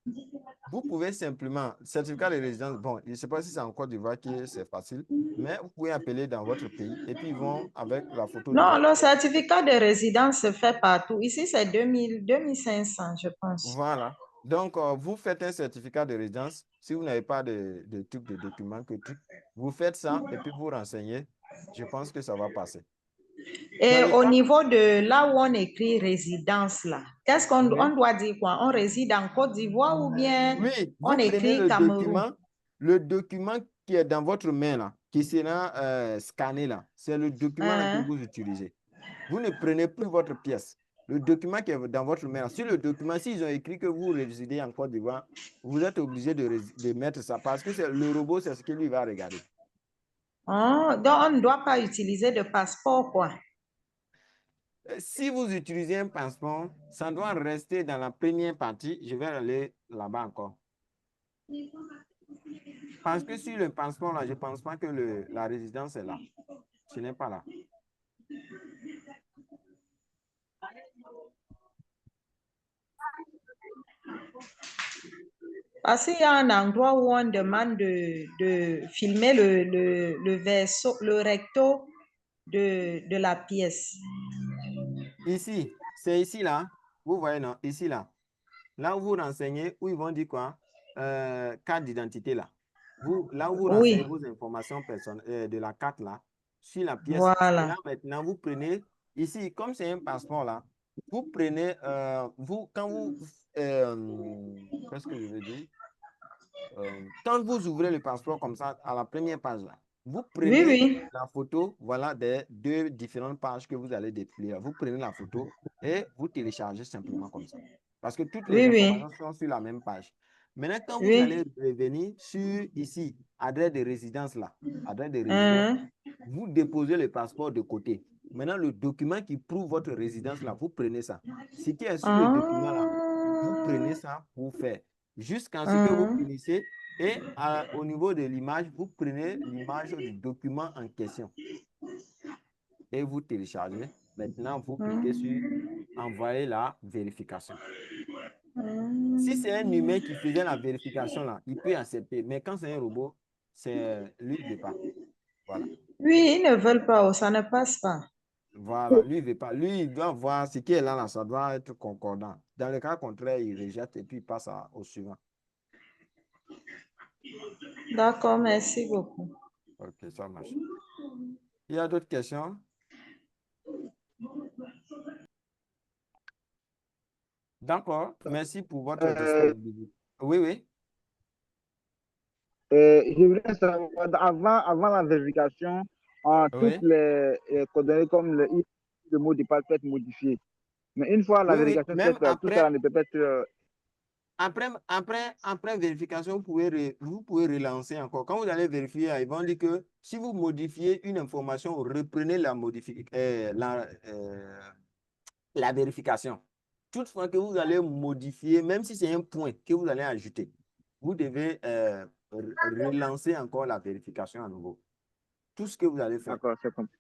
vous pouvez simplement, certificat de résidence, bon, je ne sais pas si c'est en Côte d'Ivoire que c'est facile, mais vous pouvez appeler dans votre pays et puis ils vont avec la photo de Non, votre... le certificat de résidence se fait partout. Ici, c'est 2500, je pense. Voilà. Donc, vous faites un certificat de résidence. Si vous n'avez pas de truc de document, vous faites ça et puis vous renseignez. Je pense que ça va passer. Et au niveau de là où on écrit résidence, là, qu'est-ce qu'on Oui. on doit dire quoi? On réside en Côte d'Ivoire ou bien Oui, on vous prenez écrit Cameroun? le document qui est dans votre main, là, qui sera scanné, là. C'est le document là, que vous utilisez. Vous ne prenez plus votre pièce. Le document qui est dans votre main, sur le document, s'ils ont écrit que vous résidez en Côte d'Ivoire, vous êtes obligé de mettre ça parce que le robot, c'est ce qu'il lui va regarder. Oh, donc on ne doit pas utiliser de passeport, quoi. Si vous utilisez un passeport, ça doit rester dans la première partie. Je vais aller là-bas encore. Parce que sur le passeport, là, je ne pense pas que la résidence est là. Ce n'est pas là. Parce qu'il y a un endroit où on demande de filmer le verso, le recto de la pièce. Ici, c'est ici, là. Vous voyez, non? Ici, là. Là où vous renseignez, où ils vont dire quoi? Carte d'identité, là. Là où vous renseignez vos informations personnelles de la carte, là, sur la pièce. Voilà. Là, maintenant, vous prenez, ici, comme c'est un passeport, là, vous prenez, quand vous, qu'est-ce que je veux dire? Quand vous ouvrez le passeport comme ça, à la première page là, vous Oui, prenez oui. la photo, voilà, des deux différentes pages que vous allez déplier. Vous prenez la photo et vous téléchargez simplement comme ça. Parce que toutes les Oui, oui. informations sont sur la même page. Maintenant, quand vous allez Oui. revenir sur ici, adresse de résidence là, adresse de résidence, Hein? vous déposez le passeport de côté. Maintenant, le document qui prouve votre résidence là, vous prenez ça. Ce qui est sur le document là, vous prenez ça pour faire jusqu'à ce que vous Hein? finissez et au niveau de l'image, vous prenez l'image du document en question et vous téléchargez. Maintenant, vous cliquez sur envoyer la vérification. Si c'est un humain qui faisait la vérification là, il peut accepter. Mais quand c'est un robot, lui, il ne veut pas. Voilà. Oui, ils ne veulent pas, ça ne passe pas. Voilà, lui, il veut pas. Lui, il doit voir ce qui est là, ça doit être concordant. Dans le cas contraire, il rejette et puis il passe au suivant. D'accord, merci beaucoup. Ok, ça marche. Il y a d'autres questions? D'accord, merci pour votre Euh, disponibilité. Oui, oui. je voulais savoir, avant la vérification, toutes Oui, les coordonnées comme le mot de passe peut être modifié. Mais une fois la oui, oui. vérification Même faite, tout ça après, ne peut pas être. après vérification, vous pouvez relancer encore. Quand vous allez vérifier, ils vont dire que si vous modifiez une information, reprenez la vérification. Toutefois que vous allez modifier, même si c'est un point que vous allez ajouter, vous devez relancer encore la vérification à nouveau. Tout ce que vous allez faire. D'accord, c'est compris.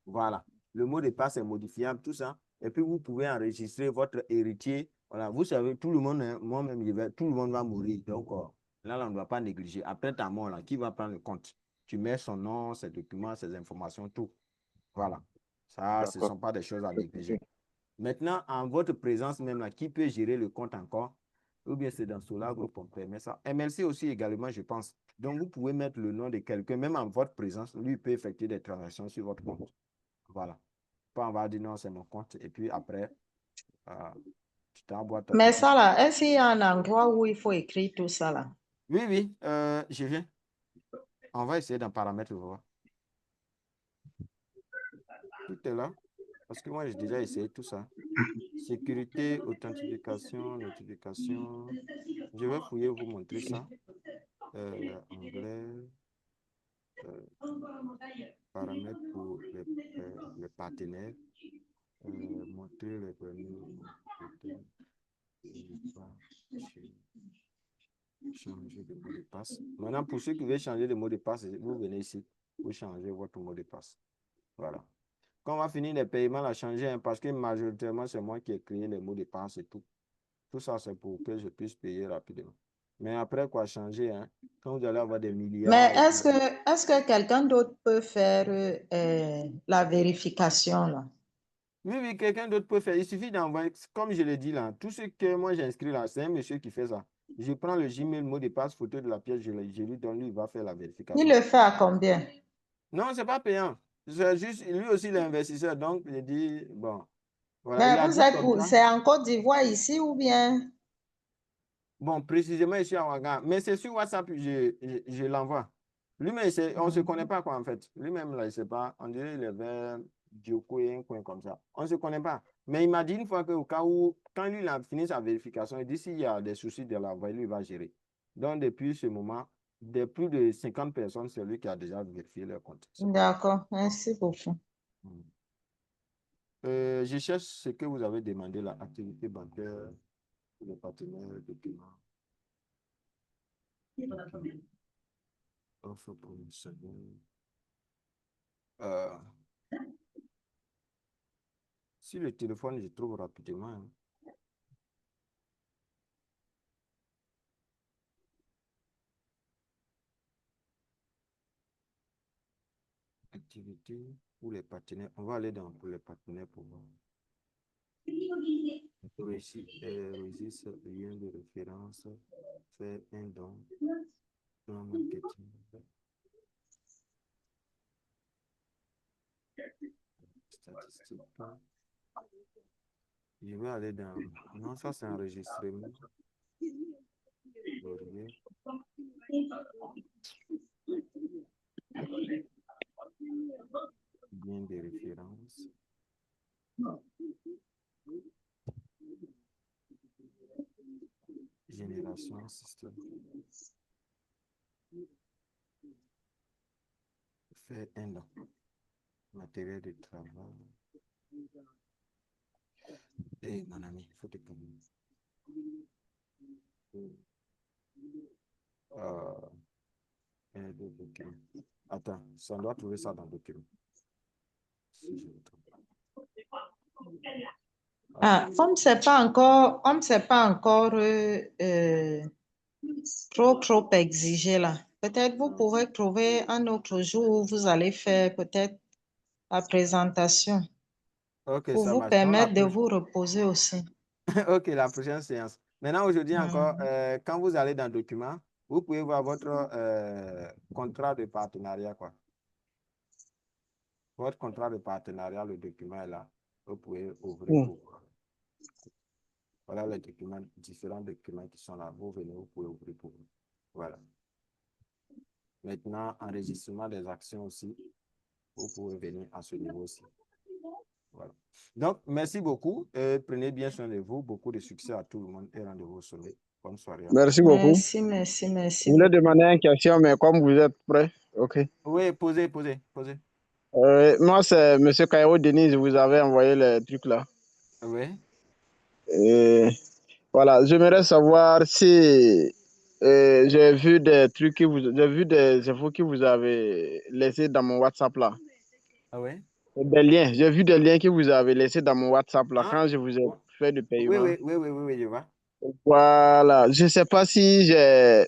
Voilà. Le mot de passe est modifiable, tout ça. Et puis, vous pouvez enregistrer votre héritier. Voilà. Vous savez, tout le monde, hein, moi-même, tout le monde va mourir. Donc, là, on ne doit pas négliger. Après ta mort, là, qui va prendre le compte? Tu mets son nom, ses documents, ses informations, tout. Voilà. Ça, ce ne D'accord, sont pas des choses à c'est compris. négliger. Maintenant, en votre présence même, là, qui peut gérer le compte encore? Ou bien c'est dans Solar Group, on permet ça. MLC aussi également, je pense. Donc, vous pouvez mettre le nom de quelqu'un, même en votre présence, lui peut effectuer des transactions sur votre compte. Voilà. Pas on va dire non, c'est mon compte. Et puis après, euh, tu t'envoies ta Mais petite. ça là, est-ce qu'il y a un endroit où il faut écrire tout ça là? Oui, oui, je viens. On va essayer d'en paramétrer, voir. Tout est là. Parce que moi, j'ai déjà essayé tout ça. Sécurité, authentification, notification. Je vais fouiller, vous montrer ça. Anglais, euh, paramètres pour les partenaires. Montrer les premiers. Changer de mot de passe. Maintenant, pour ceux qui veulent changer de mot de passe, vous venez ici, vous changez votre mot de passe. Voilà. Quand on va finir les paiements, à changer, hein, parce que majoritairement, c'est moi qui ai créé les mots de passe et tout. Tout ça, c'est pour que je puisse payer rapidement. Mais après, quoi, changer, hein, quand vous allez avoir des Mais milliards et tout. est-ce que quelqu'un d'autre peut faire la vérification là? Oui, oui, quelqu'un d'autre peut faire. Il suffit d'envoyer, comme je l'ai dit là, tout ce que moi j'ai inscrit là, c'est un monsieur qui fait ça. Je prends le Gmail, mot de passe, photo de la pièce, je lui donne, lui, il va faire la Il vérification. le fait à combien? Non, c'est pas payant. C'est juste, lui aussi, l'investisseur. Donc, il dit, bon, voilà, il Mais a vous dit êtes comme où? ça. C'est en Côte d'Ivoire ici ou bien? Bon, précisément, ici à Ouaga. Mais c'est sur WhatsApp, je l'envoie. Lui-même, on ne se connaît pas, quoi, en fait. Lui-même, là, il ne sait pas. On dirait qu'il est vers Djoko et un coin comme ça. On ne se connaît pas. Mais il m'a dit une fois qu'au cas où, quand lui, il a fini sa vérification, il dit s'il y a des soucis de la voie, lui, il va gérer. Donc, depuis ce moment, de plus de 50 personnes, c'est lui qui a déjà vérifié leur compte. C'est pas moi. D'accord, merci beaucoup. Mm. Je cherche ce que vous avez demandé, là, activité bancaire, les partenaires, documents, offre pour une seconde. Euh, si le téléphone, je trouve rapidement, hein. Activité pour les partenaires. On va aller dans pour les partenaires pour voir. Registre, lien de référence, faire un don, plan marketing, statistiques. Je vais aller dans... Non, ça c'est enregistrement. Laurier. Bien des références. Génération système. Fait un an. Matériel de travail. Eh, mon ami, il faut te calmer. Un, deux, documents. Attends, ça doit trouver ça dans le document. Si je me trompe pas. Ah, comme c'est pas encore, comme c'est pas encore trop exigé là, peut-être vous pouvez trouver un autre jour où vous allez faire peut-être la présentation Ok, pour ça vous marche. Donc, permettre de vous reposer aussi. ok, la prochaine séance. Maintenant, aujourd'hui encore, Mhm. quand vous allez dans le document, vous pouvez voir votre contrat de partenariat, quoi. Votre contrat de partenariat, le document est là. Vous pouvez ouvrir pour voir. Voilà les documents, différents documents qui sont là. Vous venez, vous pouvez ouvrir pour vous. Voilà. Maintenant, enregistrement des actions aussi. Vous pouvez venir à ce niveau aussi. Voilà. Donc, merci beaucoup. Prenez bien soin de vous. Beaucoup de succès à tout le monde et rendez-vous au sommet. Bonne soirée à Merci tous. beaucoup. Merci Je voulais beaucoup. demander une question, mais comme vous êtes prêt, ok. Oui, posez. Moi, c'est M. Kairo Denis, vous avez envoyé les trucs là. Oui. Et voilà, j'aimerais savoir si j'ai vu des trucs j'ai vu des infos que vous avez laissées dans mon WhatsApp là. Ah oui. Des liens, j'ai vu des liens que vous avez laissés dans mon WhatsApp là Ah, quand je vous ai ouais. fait le paiement. Oui, je vois. Voilà, je sais pas si j'ai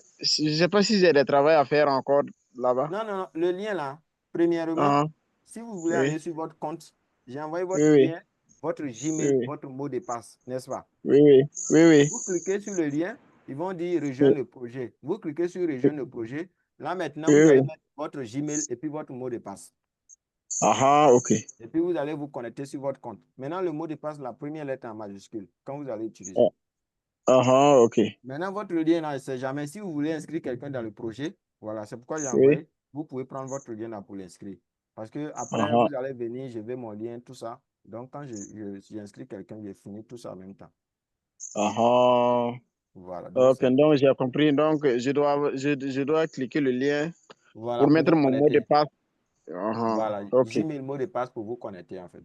des travaux à faire encore là-bas. Non. Le lien là, premièrement, Ah, si vous voulez oui, aller sur votre compte, j'ai envoyé oui, votre oui, lien, votre Gmail, oui, votre mot de passe, n'est-ce pas? oui, oui, oui, oui, Vous cliquez sur le lien, ils vont dire oui, rejoindre le projet. Vous cliquez sur rejoindre le projet. Là maintenant, oui, vous allez oui. mettre votre Gmail et puis votre mot de passe. Ah, ok. Et puis vous allez vous connecter sur votre compte. Maintenant, le mot de passe, la première lettre en majuscule, quand vous allez utiliser. Ok. Maintenant, votre lien là, c'est jamais. Si vous voulez inscrire quelqu'un dans le projet, voilà, c'est pourquoi j'ai Oui. envoyé. Vous pouvez prendre votre lien là pour l'inscrire. Parce que après, Ah, vous allez venir, je vais mon lien, tout ça. Donc, quand j'inscris quelqu'un, je finis tout ça en même temps. ah. Voilà, donc Ok, c'est donc j'ai compris. Donc, je dois cliquer le lien voilà, pour pour mettre vous mon mot de connecter. passe. Ah, Voilà, ok. j'ai mis le mot de passe pour vous connecter en fait.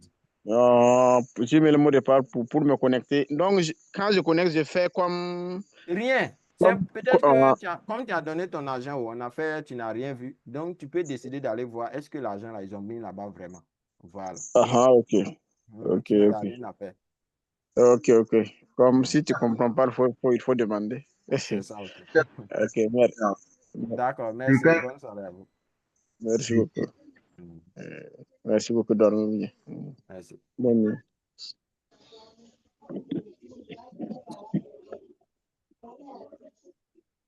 J'ai mis le mot de passe pour me connecter. Donc, quand je connecte, je fais Rien. C'est comme, peut-être que comme tu as donné ton argent ou en affaire, tu n'as rien vu. Donc, tu peux décider d'aller voir est-ce que l'argent là, ils ont mis là-bas vraiment. Voilà. ok. Ok, Sinon, il n'y a ok. rien à faire. Ok, ok. Comme Mhm. si tu comprends pas, il faut demander. C'est ça, ok. Ok, merci. D'accord, merci. Quelqu'un Bonne soirée à vous. Merci beaucoup. Mhm. Merci beaucoup, dormez bien. Merci. Bonne nuit.